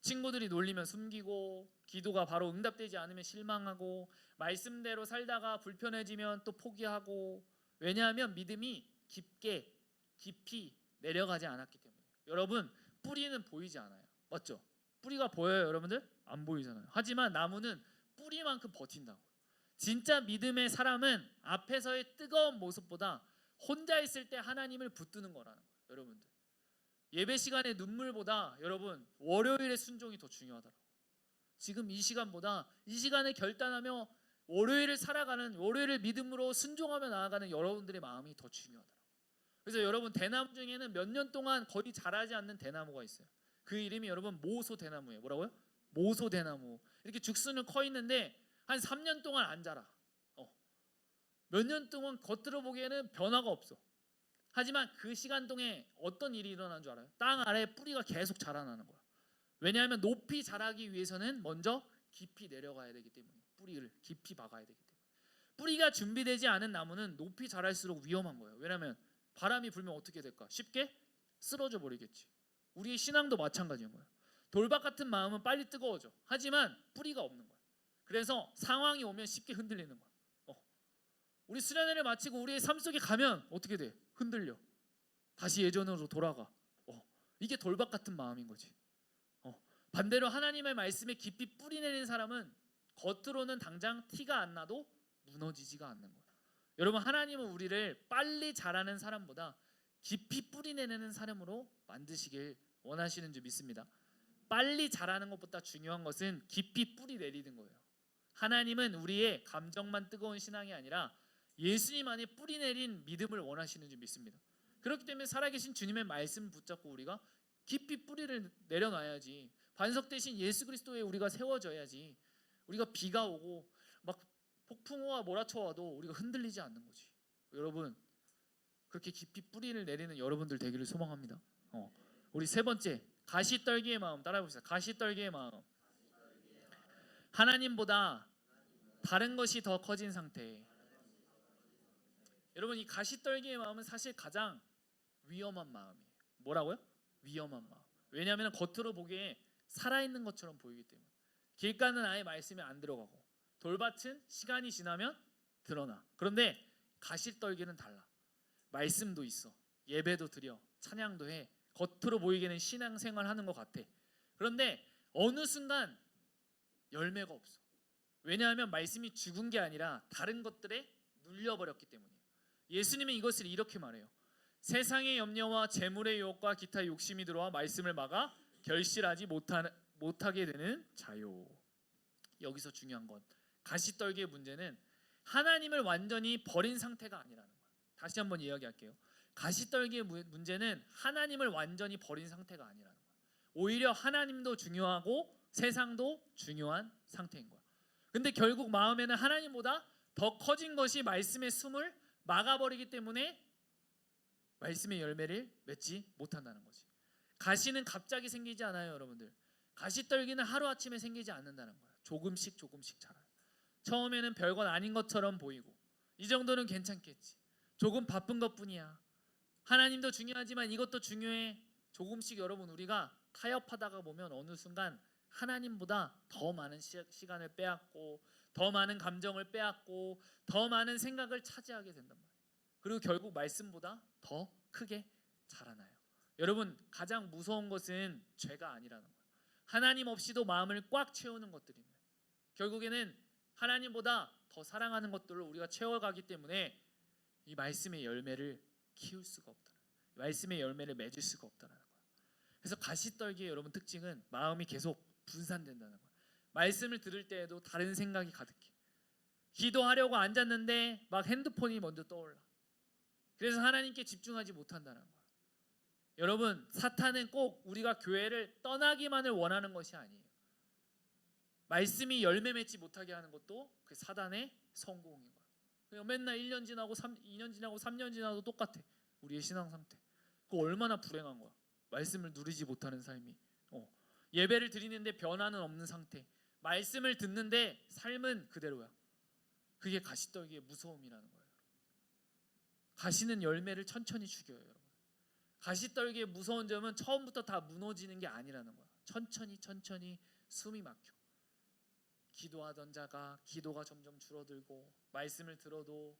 친구들이 놀리면 숨기고, 기도가 바로 응답되지 않으면 실망하고, 말씀대로 살다가 불편해지면 또 포기하고. 왜냐하면 믿음이 깊이 내려가지 않았기 때문에. 여러분, 뿌리는 보이지 않아요. 맞죠? 뿌리가 보여요, 여러분들? 안 보이잖아요. 하지만 나무는 뿌리만큼 버틴다고. 진짜 믿음의 사람은 앞에서의 뜨거운 모습보다 혼자 있을 때 하나님을 붙드는 거라는 거예요. 여러분들, 예배 시간의 눈물보다 여러분 월요일의 순종이 더 중요하더라고요. 지금 이 시간보다 이 시간을 결단하며 월요일을 살아가는, 월요일을 믿음으로 순종하며 나아가는 여러분들의 마음이 더 중요하더라고요. 그래서 여러분, 대나무 중에는 몇 년 동안 거의 자라지 않는 대나무가 있어요. 그 이름이 여러분 모소 대나무예요. 뭐라고요? 모소 대나무. 이렇게 죽순을 커 있는데 한 3년 동안 안 자라. 몇 년 동안 겉으로 보기에는 변화가 없어. 하지만 그 시간 동에 어떤 일이 일어나는 줄 알아요? 땅 아래에 뿌리가 계속 자라나는 거야. 왜냐하면 높이 자라기 위해서는 먼저 깊이 내려가야 되기 때문에, 뿌리를 깊이 박아야 되기 때문에. 뿌리가 준비되지 않은 나무는 높이 자랄수록 위험한 거예요. 왜냐하면 바람이 불면 어떻게 될까? 쉽게 쓰러져 버리겠지. 우리의 신앙도 마찬가지인 거예요. 돌박 같은 마음은 빨리 뜨거워져. 하지만 뿌리가 없는 거예요. 그래서 상황이 오면 쉽게 흔들리는 거예요. 우리 수련회를 마치고 우리의 삶 속에 가면 어떻게 돼? 흔들려. 다시 예전으로 돌아가. 이게 돌박 같은 마음인 거지. 반대로 하나님의 말씀에 깊이 뿌리 내린 사람은 겉으로는 당장 티가 안 나도 무너지지가 않는 거예요. 여러분, 하나님은 우리를 빨리 자라는 사람보다 깊이 뿌리 내리는 사람으로 만드시길 원하시는 줄 믿습니다. 빨리 자라는 것보다 중요한 것은 깊이 뿌리 내리는 거예요. 하나님은 우리의 감정만 뜨거운 신앙이 아니라 예수님 안에 뿌리 내린 믿음을 원하시는 줄 믿습니다. 그렇기 때문에 살아계신 주님의 말씀 붙잡고 우리가 깊이 뿌리를 내려놔야지. 반석 대신 예수 그리스도에 우리가 세워져야지. 우리가 비가 오고 막 폭풍우와 몰아쳐와도 우리가 흔들리지 않는 거지. 여러분, 그렇게 깊이 뿌리를 내리는 여러분들 되기를 소망합니다. 우리 세 번째, 가시떨기의 마음 따라해봅시다. 가시떨기의 마음. 하나님보다 다른 것이 더 커진 상태. 여러분, 이 가시떨기의 마음은 사실 가장 위험한 마음이에요. 뭐라고요? 위험한 마음. 왜냐하면 겉으로 보기에 살아있는 것처럼 보이기 때문에. 길가는 아예 말씀이 안 들어가고, 돌밭은 시간이 지나면 드러나. 그런데 가시떨기는 달라. 말씀도 있어, 예배도 드려, 찬양도 해. 겉으로 보이기에는 신앙생활 하는 것 같아. 그런데 어느 순간 열매가 없어. 왜냐하면 말씀이 죽은 게 아니라 다른 것들에 눌려버렸기 때문이에요. 예수님은 이것을 이렇게 말해요. 세상의 염려와 재물의 유혹과 기타 욕심이 들어와 말씀을 막아 결실하지 못하게 되는 자요. 여기서 중요한 건, 가시떨기의 문제는 하나님을 완전히 버린 상태가 아니라는 거예요. 다시 한번 이야기할게요. 가시떨기의 문제는 하나님을 완전히 버린 상태가 아니라는 거예요. 오히려 하나님도 중요하고 세상도 중요한 상태인 거예요. 근데 결국 마음에는 하나님보다 더 커진 것이 말씀의 숨을 막아버리기 때문에 말씀의 열매를 맺지 못한다는 거지. 가시는 갑자기 생기지 않아요, 여러분들. 가시떨기는 하루아침에 생기지 않는다는 거야. 조금씩 자라요. 처음에는 별건 아닌 것처럼 보이고, 이 정도는 괜찮겠지, 조금 바쁜 것뿐이야. 하나님도 중요하지만 이것도 중요해. 조금씩 여러분, 우리가 타협하다가 보면 어느 순간 하나님보다 더 많은 시간을 빼앗고, 더 많은 감정을 빼앗고, 더 많은 생각을 차지하게 된단 말이에요. 그리고 결국 말씀보다 더 크게 자라나요. 여러분, 가장 무서운 것은 죄가 아니라는 거예요. 하나님 없이도 마음을 꽉 채우는 것들입니다. 결국에는 하나님보다 더 사랑하는 것들로 우리가 채워가기 때문에 이 말씀의 열매를 키울 수가 없다는 거예요. 말씀의 열매를 맺을 수가 없다는 거예요. 그래서 가시떨기의 여러분 특징은 마음이 계속 분산된다는 거예요. 말씀을 들을 때에도 다른 생각이 가득해. 기도하려고 앉았는데 막 핸드폰이 먼저 떠올라. 그래서 하나님께 집중하지 못한다는 거예요. 여러분, 사탄은 꼭 우리가 교회를 떠나기만을 원하는 것이 아니에요. 말씀이 열매 맺지 못하게 하는 것도 그 사단의 성공인 거예요. 그냥 맨날 1년 지나고 2년 지나고 3년 지나도 똑같아. 우리의 신앙 상태. 그거 얼마나 불행한 거야. 말씀을 누리지 못하는 삶이. 예배를 드리는데 변화는 없는 상태. 말씀을 듣는데 삶은 그대로야. 그게 가시떨기의 무서움이라는 거예요. 가시는 열매를 천천히 죽여요, 여러분. 가시떨기의 무서운 점은 처음부터 다 무너지는 게 아니라는 거야. 천천히 숨이 막혀. 기도하던 자가 기도가 점점 줄어들고, 말씀을 들어도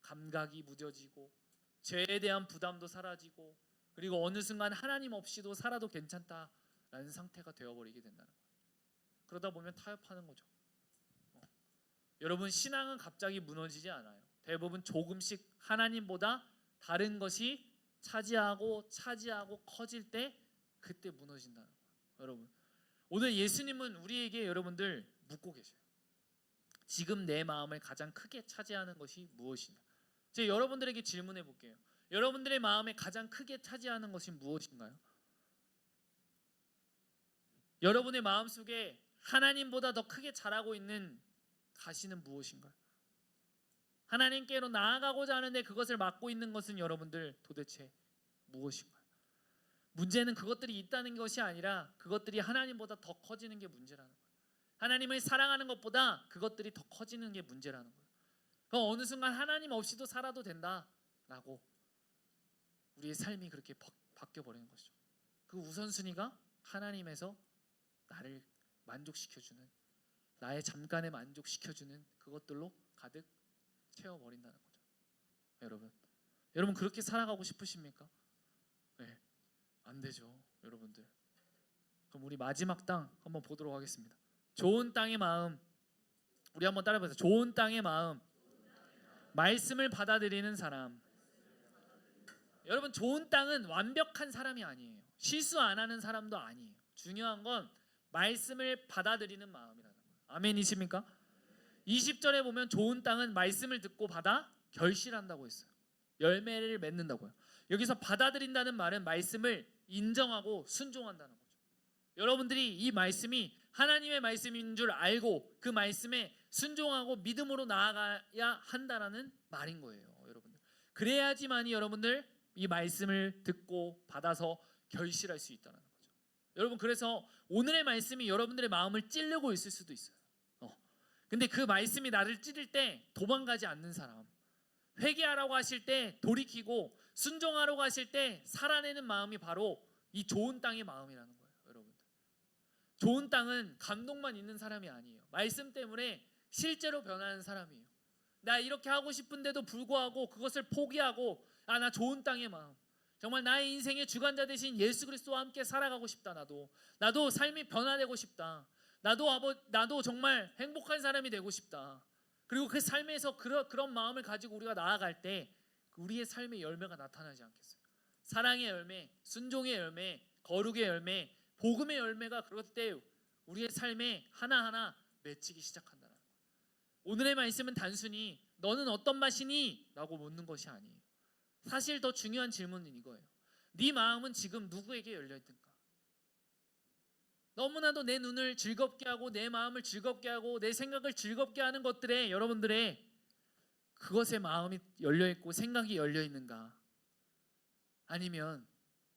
감각이 무뎌지고, 죄에 대한 부담도 사라지고, 그리고 어느 순간 하나님 없이도 살아도 괜찮다라는 상태가 되어버리게 된다는 거야. 그러다 보면 타협하는 거죠. 여러분, 신앙은 갑자기 무너지지 않아요. 대부분 조금씩 하나님보다 다른 것이 차지하고 커질 때 그때 무너진다는 거예요. 여러분, 오늘 예수님은 우리에게 여러분들 묻고 계셔요. 지금 내 마음을 가장 크게 차지하는 것이 무엇이냐? 제가 여러분들에게 질문해 볼게요. 여러분들의 마음에 가장 크게 차지하는 것이 무엇인가요? 여러분의 마음속에 하나님보다 더 크게 자라고 있는 가시는 무엇인가요? 하나님께로 나아가고자 하는데 그것을 막고 있는 것은 여러분들 도대체 무엇인가요? 문제는 그것들이 있다는 것이 아니라 그것들이 하나님보다 더 커지는 게 문제라는 거예요. 하나님을 사랑하는 것보다 그것들이 더 커지는 게 문제라는 거예요. 그럼 어느 순간 하나님 없이도 살아도 된다라고 우리의 삶이 그렇게 바뀌어버리는 것이죠. 그 우선순위가 하나님에서 나를 만족시켜주는, 나의 잠깐에 만족시켜주는 그것들로 가득 채워버린다는 거죠. 여러분 그렇게 살아가고 싶으십니까? 네, 안 되죠, 여러분들. 그럼 우리 마지막 땅 한번 보도록 하겠습니다. 좋은 땅의 마음, 우리 한번 따라해보세요. 좋은 땅의 마음, 말씀을 받아들이는 사람. 여러분, 좋은 땅은 완벽한 사람이 아니에요. 실수 안 하는 사람도 아니에요. 중요한 건 말씀을 받아들이는 마음이라는 거예요. 아멘이십니까? 20절에 보면 좋은 땅은 말씀을 듣고 받아 결실한다고 했어요. 열매를 맺는다고요. 여기서 받아들인다는 말은 말씀을 인정하고 순종한다는 거죠. 여러분들이 이 말씀이 하나님의 말씀인 줄 알고 그 말씀에 순종하고 믿음으로 나아가야 한다라는 말인 거예요, 여러분들. 그래야지만이 여러분들 이 말씀을 듣고 받아서 결실할 수 있다는 거죠. 여러분, 그래서 오늘의 말씀이 여러분들의 마음을 찌르고 있을 수도 있어요. 근데 그 말씀이 나를 찌를 때 도망가지 않는 사람, 회개하라고 하실 때 돌이키고 순종하라고 하실 때 살아내는 마음이 바로 이 좋은 땅의 마음이라는 거예요, 여러분들. 좋은 땅은 감동만 있는 사람이 아니에요. 말씀 때문에 실제로 변하는 사람이에요. 나 이렇게 하고 싶은데도 불구하고 그것을 포기하고, 나 좋은 땅의 마음, 정말 나의 인생의 주관자 되신 예수 그리스도와 함께 살아가고 싶다. 나도 삶이 변화되고 싶다. 나도 정말 행복한 사람이 되고 싶다. 그리고 그 삶에서 그런 마음을 가지고 우리가 나아갈 때 우리의 삶의 열매가 나타나지 않겠어요? 사랑의 열매, 순종의 열매, 거룩의 열매, 복음의 열매가 그럴 때 우리의 삶에 하나하나 맺히기 시작한다는 거예요. 오늘의 말씀은 단순히 너는 어떤 맛이니? 라고 묻는 것이 아니에요. 사실 더 중요한 질문은 이거예요. 네 마음은 지금 누구에게 열려있든가? 너무나도 내 눈을 즐겁게 하고 내 마음을 즐겁게 하고 내 생각을 즐겁게 하는 것들에 여러분들의 그것에 마음이 열려있고 생각이 열려있는가? 아니면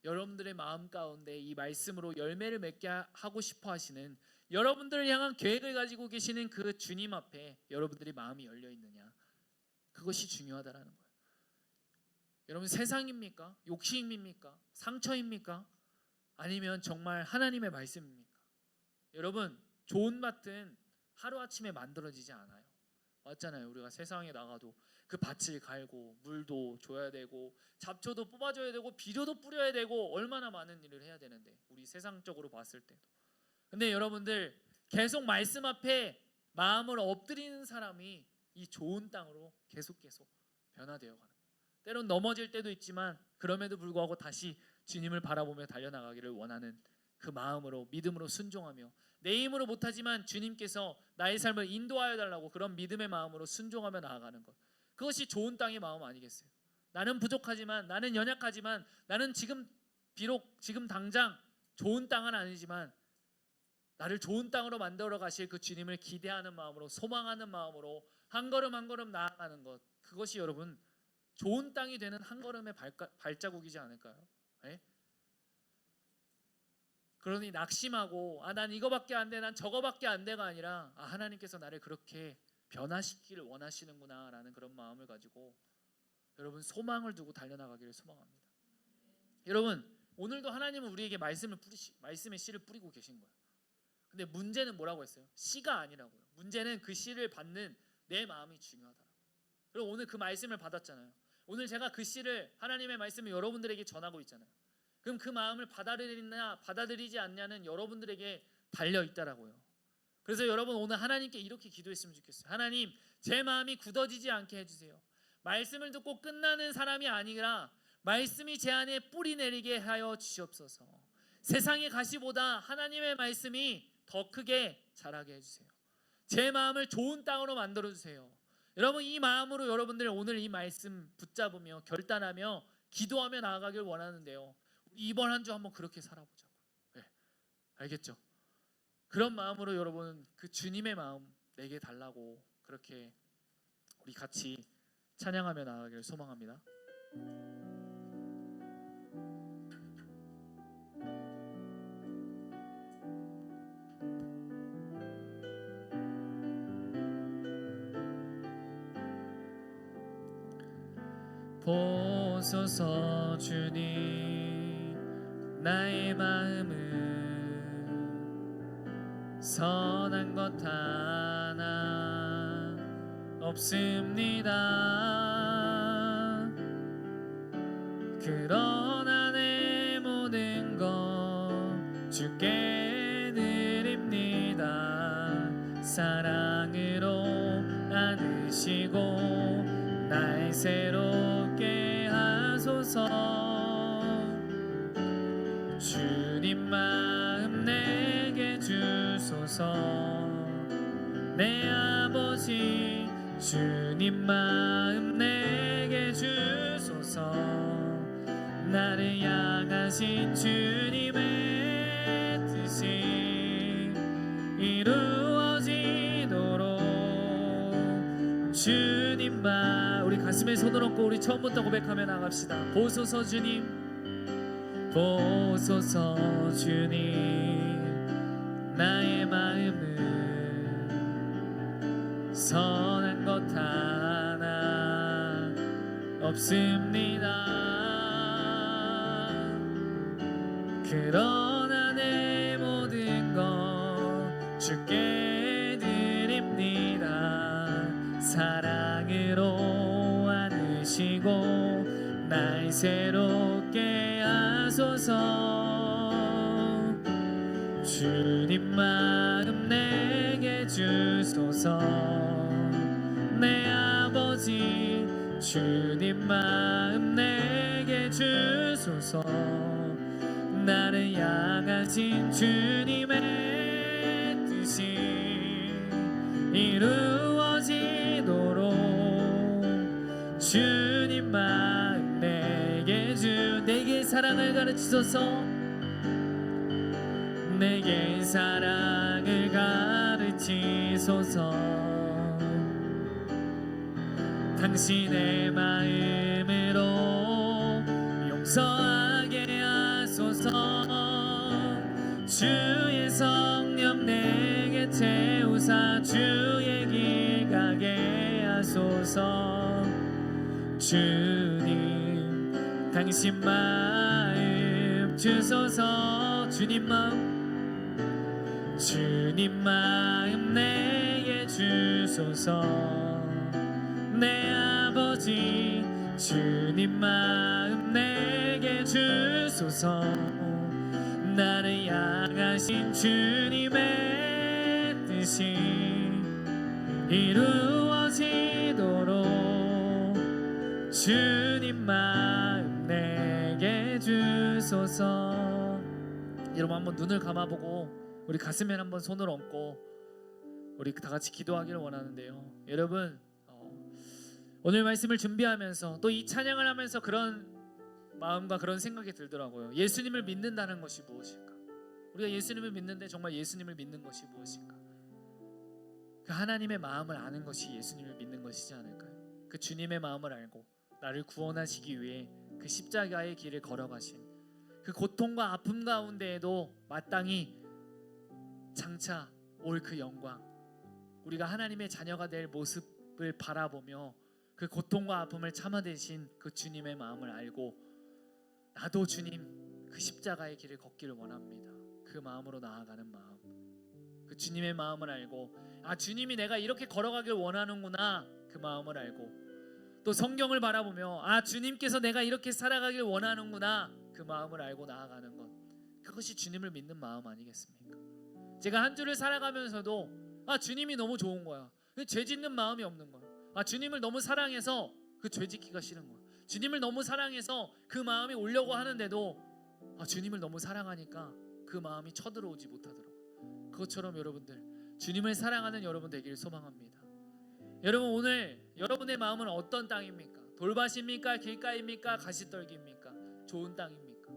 여러분들의 마음 가운데 이 말씀으로 열매를 맺게 하고 싶어 하시는, 여러분들을 향한 계획을 가지고 계시는 그 주님 앞에 여러분들의 마음이 열려있느냐? 그것이 중요하다라는 거예요. 여러분, 세상입니까? 욕심입니까? 상처입니까? 아니면 정말 하나님의 말씀입니까? 여러분, 좋은 밭은 하루아침에 만들어지지 않아요. 맞잖아요. 우리가 세상에 나가도 그 밭을 갈고 물도 줘야 되고 잡초도 뽑아줘야 되고 비료도 뿌려야 되고 얼마나 많은 일을 해야 되는데, 우리 세상적으로 봤을 때도. 근데 여러분들, 계속 말씀 앞에 마음을 엎드리는 사람이 이 좋은 땅으로 계속 변화되어 가는 거예요. 때론 넘어질 때도 있지만 그럼에도 불구하고 다시 주님을 바라보며 달려나가기를 원하는 그 마음으로, 믿음으로 순종하며, 내 힘으로 못하지만 주님께서 나의 삶을 인도하여 달라고 그런 믿음의 마음으로 순종하며 나아가는 것, 그것이 좋은 땅의 마음 아니겠어요? 나는 부족하지만, 나는 연약하지만, 나는 비록 지금 당장 좋은 땅은 아니지만 나를 좋은 땅으로 만들어 가실 그 주님을 기대하는 마음으로, 소망하는 마음으로 한 걸음 한 걸음 나아가는 것, 그것이 여러분 좋은 땅이 되는 한 걸음의 발자국이지 않을까요? 네? 그러니 낙심하고 난 이거밖에 안 돼, 난 저거밖에 안 돼가 아니라 하나님께서 나를 그렇게 변화시키기를 원하시는구나라는 그런 마음을 가지고 여러분 소망을 두고 달려나가기를 소망합니다. 여러분 오늘도 하나님은 우리에게 말씀의 씨를 뿌리고 계신 거예요. 근데 문제는 뭐라고 했어요? 씨가 아니라고요. 문제는 그 씨를 받는 내 마음이 중요하더라고요. 그리고 오늘 그 말씀을 받았잖아요. 오늘 제가 그 씨를 하나님의 말씀을 여러분들에게 전하고 있잖아요. 그럼 그 마음을 받아들이냐 받아들이지 않냐는 여러분들에게 달려 있다라고요. 그래서 여러분 오늘 하나님께 이렇게 기도했으면 좋겠어요. 하나님, 제 마음이 굳어지지 않게 해주세요. 말씀을 듣고 끝나는 사람이 아니라 말씀이 제 안에 뿌리 내리게 하여 주시옵소서. 세상의 가시보다 하나님의 말씀이 더 크게 자라게 해주세요. 제 마음을 좋은 땅으로 만들어주세요. 여러분 이 마음으로 여러분들 오늘 이 말씀 붙잡으며 결단하며 기도하며 나아가길 원하는데요. 우리 이번 한 주 한번 그렇게 살아보자고. 네, 알겠죠? 그런 마음으로 여러분 그 주님의 마음 내게 달라고 그렇게 우리 같이 찬양하며 나아가길 소망합니다. 보소서 주님, 나의 마음은 선한 것 하나 없습니다. 그러나 내 모든 것 주께 드립니다. 사랑으로 안으시고 날 새롭게 하소서. 주님 마음 내게 주소서. 내 아버지 주님 마음 내게 주소서. 나를 향하신 주님의 뜻이 이루어지도록 주님 마 우리 가슴에 손을 얹고 우리 처음부터 고백하며 나갑시다. 보소서 주님, 보소서 주님, 나의 마음은 선한 것 하나 없습니다. 그러나 내 모든 것 주께 드립니다. 사랑으로 안으시고 날 새롭게 하소서. 주님 마음 내게 주소서. 내 아버지 주님 마음 내게 주소서. 나를 향하신 주님의 뜻이 이루어지도록 주님 마음 내게 사랑을 가르치소서. 내게 사랑을 가르치소서. 당신의 마음으로 용서하게 하소서. 주의 성령 내게 채우사 주의 길 가게 하소서. 주님 당신 마음 주소서. 주님 마음 내게 주소서. 내 아버지 주님 마음 내게 주소서. 나를 향하신 주님의 뜻이 이루어지도록 주님 마음 내게 주소서. 여러분 한번 눈을 감아보고 우리 가슴에 한번 손을 얹고 우리 다 같이 기도하기를 원하는데요. 여러분 오늘 말씀을 준비하면서 또 이 찬양을 하면서 그런 마음과 그런 생각이 들더라고요. 예수님을 믿는다는 것이 무엇일까? 우리가 예수님을 믿는데 정말 예수님을 믿는 것이 무엇일까? 그 하나님의 마음을 아는 것이 예수님을 믿는 것이지 않을까요? 그 주님의 마음을 알고 나를 구원하시기 위해 그 십자가의 길을 걸어가신 그 고통과 아픔 가운데에도 마땅히 장차 올 그 영광, 우리가 하나님의 자녀가 될 모습을 바라보며 그 고통과 아픔을 참아내신 그 주님의 마음을 알고 나도 주님 그 십자가의 길을 걷기를 원합니다. 그 마음으로 나아가는 마음, 그 주님의 마음을 알고 아 주님이 내가 이렇게 걸어가길 원하는구나 그 마음을 알고 또 성경을 바라보며 아 주님께서 내가 이렇게 살아가길 원하는구나 그 마음을 알고 나아가는 것, 그것이 주님을 믿는 마음 아니겠습니까? 제가 한 주를 살아가면서도 아 주님이 너무 좋은 거야. 죄 짓는 마음이 없는 거야. 아 주님을 너무 사랑해서 그 죄 짓기가 싫은 거야. 주님을 너무 사랑해서 그 마음이 오려고 하는데도 아 주님을 너무 사랑하니까 그 마음이 쳐들어오지 못하더라고요. 그것처럼 여러분들 주님을 사랑하는 여러분 되기를 소망합니다. 여러분 오늘 여러분의 마음은 어떤 땅입니까? 돌밭입니까? 길가입니까? 가시떨기입니까? 좋은 땅입니까?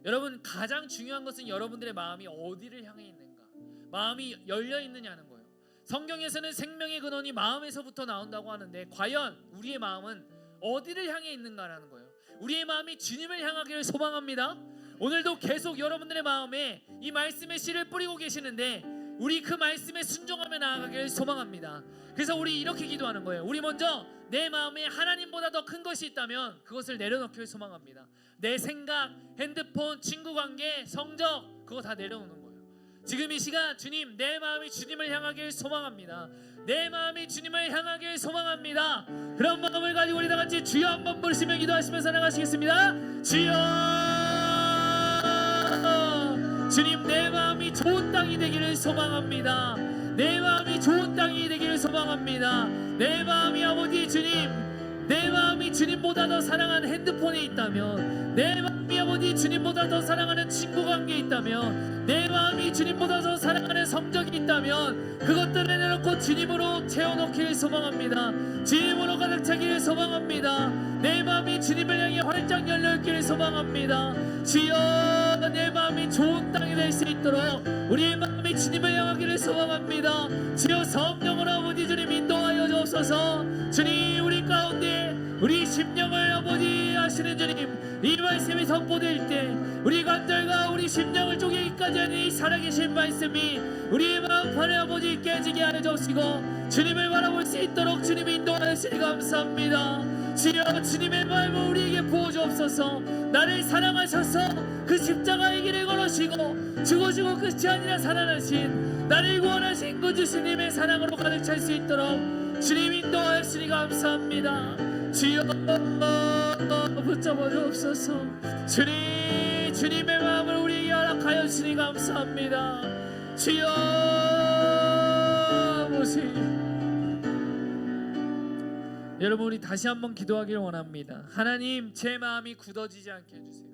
여러분 가장 중요한 것은 여러분들의 마음이 어디를 향해 있는가, 마음이 열려 있느냐는 거예요. 성경에서는 생명의 근원이 마음에서부터 나온다고 하는데 과연 우리의 마음은 어디를 향해 있는가라는 거예요. 우리의 마음이 주님을 향하기를 소망합니다. 오늘도 계속 여러분들의 마음에 이 말씀의 씨를 뿌리고 계시는데 우리 그 말씀에 순종하며 나아가기를 소망합니다. 그래서 우리 이렇게 기도하는 거예요. 우리 먼저 내 마음에 하나님보다 더 큰 것이 있다면 그것을 내려놓기를 소망합니다. 내 생각, 핸드폰, 친구관계, 성적 그거 다 내려놓는 거예요. 지금 이 시간 주님 내 마음이 주님을 향하길 소망합니다. 내 마음이 주님을 향하길 소망합니다. 그런 마음을 가지고 우리 다 같이 주여 한번 부르시며 기도하시면서 나가시겠습니다. 주여, 주님 내 마음이 좋은 땅이 되기를 소망합니다. 내 마음이 좋은 땅이 되기를 소망합니다. 내 마음이 아버지 주님, 내 마음이 주님보다 더 사랑하는 핸드폰에 있다면, 내 마음이 아버지 주님보다 더 사랑하는 친구 관계에 있다면, 내 마음이 주님보다 더 사랑하는 성적이 있다면 그것들을 내놓고 주님으로 채워놓기를 소망합니다. 주님으로 가득 차기를 소망합니다. 내 마음이 주님을 향해 활짝 열려있기를 소망합니다. 주여 내 마음이 좋은 땅이 될 수 있도록 우리의 마음이 주님을 향하기를 소망합니다. 주여 성령으로 아버지 주님 인도하여 주옵소서. 주님 우리 가운데 우리 심령을 아버지 하시는 주님, 이 말씀이 선포될 때 우리 간절과 우리 심령을 쪼개기까지 하는 이 살아계신 말씀이 우리의 마음판에 아버지 깨지게 하여 주시고 주님을 바라볼 수 있도록 주님이 인도하여 주시니 감사합니다. 주여 주님의 마음을 우리에게 부어주옵소서. 나를 사랑하셔서 그 십자가의 길을 걸으시고 죽으시고 끝이 아니라 살아나신 나를 구원하신 그 주님의 사랑으로 가득 찰 수 있도록 주님 인도하여 주시니 감사합니다. 주여 붙잡아 주옵소서. 주님 주님의 마음을 우리에게 허락하여 주시니 감사합니다. 주여 아버지, 여러분 우리 다시 한번 기도하기를 원합니다. 하나님 제 마음이 굳어지지 않게 해주세요.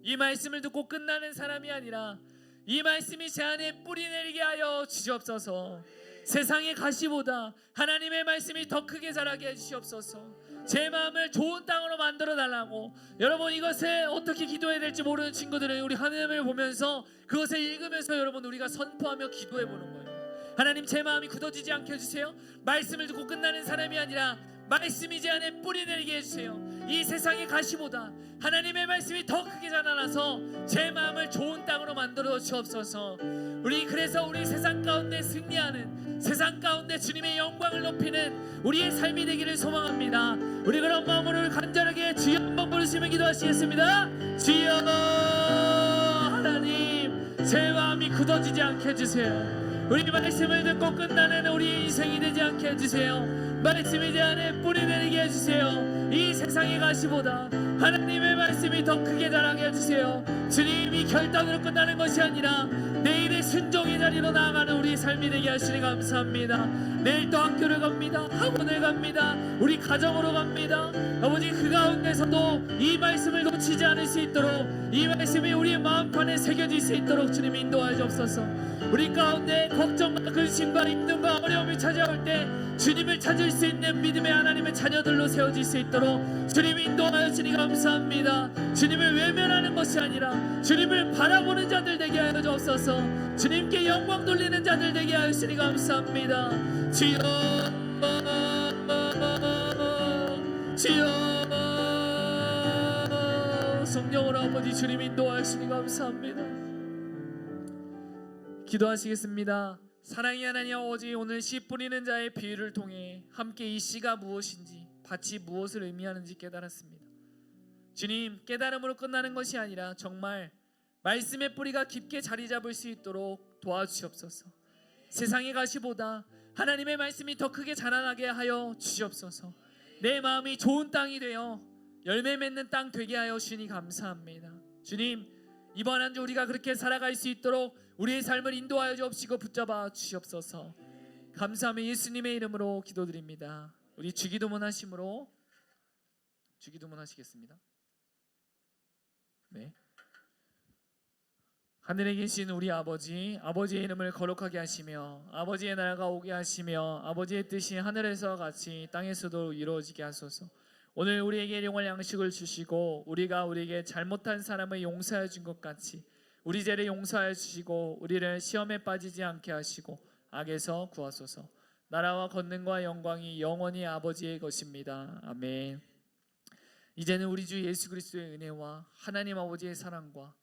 이 말씀을 듣고 끝나는 사람이 아니라 이 말씀이 제 안에 뿌리 내리게 하여 주시옵소서. 세상의 가시보다 하나님의 말씀이 더 크게 자라게 해주시옵소서. 제 마음을 좋은 땅으로 만들어 달라고. 여러분 이것에 어떻게 기도해야 될지 모르는 친구들은 우리 하나님을 보면서 그것을 읽으면서 여러분 우리가 선포하며 기도해 보는 거예요. 하나님 제 마음이 굳어지지 않게 해주세요. 말씀을 듣고 끝나는 사람이 아니라 말씀이 제 안에 뿌리 내리게 해주세요. 이 세상의 가시보다 하나님의 말씀이 더 크게 자라나서 제 마음을 좋은 땅으로 만들어 주옵소서. 우리 그래서 우리 세상 가운데 승리하는, 세상 가운데 주님의 영광을 높이는 우리의 삶이 되기를 소망합니다. 우리 그런 마음으로 간절하게 주여 한번 부르시며 기도하시겠습니다. 주여 하나님 제 마음이 굳어지지 않게 해주세요. 우리 말씀을 듣고 끝나는 우리 인생이 되지 않게 해주세요. 말씀이 제 안에 뿌리 내리게 해주세요. 이 세상의 가시보다 하나님의 말씀이 더 크게 자라게 해주세요. 주님이 결단으로 끝나는 것이 아니라 내일의 순종의 자리로 나아가는 우리 삶이 되게 하시니 감사합니다. 내일 또 학교를 갑니다. 학원을 갑니다. 우리 가정으로 갑니다. 아버지 그 가운데서도 이 말씀을 놓치지 않을 수 있도록 이 말씀이 우리의 마음판에 새겨질 수 있도록 주님 인도하여 주옵소서. 우리 가운데 걱정과 근심과 힘듦과 어려움이 찾아올 때 주님을 찾을 수 있는 믿음의 하나님의 자녀들로 세워질 수 있도록 주님 인도하여 주니 감사합니다. 주님을 외면하는 것이 아니라 주님을 바라보는 자들 되게 하여 주옵소서. 주님께 영광 돌리는 자들 되게 하여 주니 감사합니다. 주여 주여 성령으로 아버지 아버지 주님 인도하시니 감사합니다. 기도하시겠습니다. 사랑의 하나님 아버지, 오늘 씨 뿌리는 자의 비유를 통해 함께 이 씨가 무엇인지, 밭이 무엇을 의미하는지 깨달았습니다. 주님, 깨달음으로 끝나는 것이 아니라 정말 말씀의 뿌리가 깊게 자리 잡을 수 있도록 도와주시옵소서. 세상의 가시보다 하나님의 말씀이 더 크게 자라나게 하여 주시옵소서. 내 마음이 좋은 땅이 되어 열매 맺는 땅 되게 하여 주니 감사합니다. 주님, 이번 한 주 우리가 그렇게 살아갈 수 있도록 우리의 삶을 인도하여 주옵시고 붙잡아 주시옵소서. 감사하며 예수님의 이름으로 기도드립니다. 우리 주기도문 하심으로 주기도문 하시겠습니다. 네. 하늘에 계신 우리 아버지, 아버지의 이름을 거룩하게 하시며 아버지의 나라가 오게 하시며 아버지의 뜻이 하늘에서 같이 땅에서도 이루어지게 하소서. 오늘 우리에게 일용할 양식을 주시고 우리가 우리에게 잘못한 사람을 용서해 준 것 같이 우리 죄를 용서하여 주시고 우리를 시험에 빠지지 않게 하시고 악에서 구하소서. 나라와 권능과 영광이 영원히 아버지의 것입니다. 아멘. 이제는 우리 주 예수 그리스도의 은혜와 하나님 아버지의 사랑과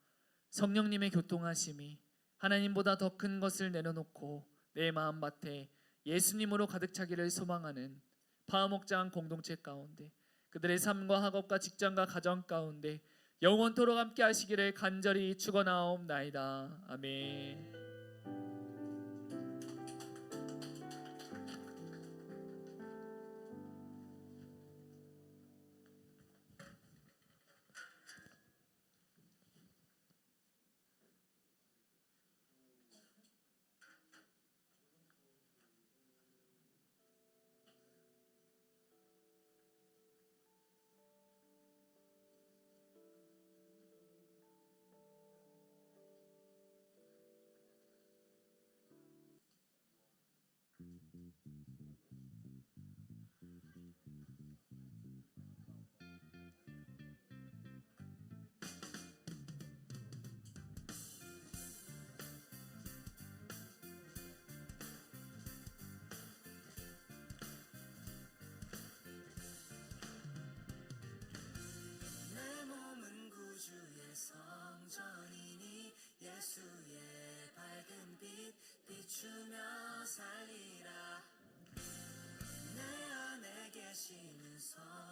성령님의 교통하심이 하나님보다 더 큰 것을 내려놓고 내 마음밭에 예수님으로 가득 차기를 소망하는 파워목장 공동체 가운데 그들의 삶과 학업과 직장과 가정 가운데 영원토록 함께 하시기를 간절히 축원하옵나이다. 아멘. 내 몸은 구주의 성전이니 예수의 밝은 빛 비추며 살리라. 내 안에 계시는 성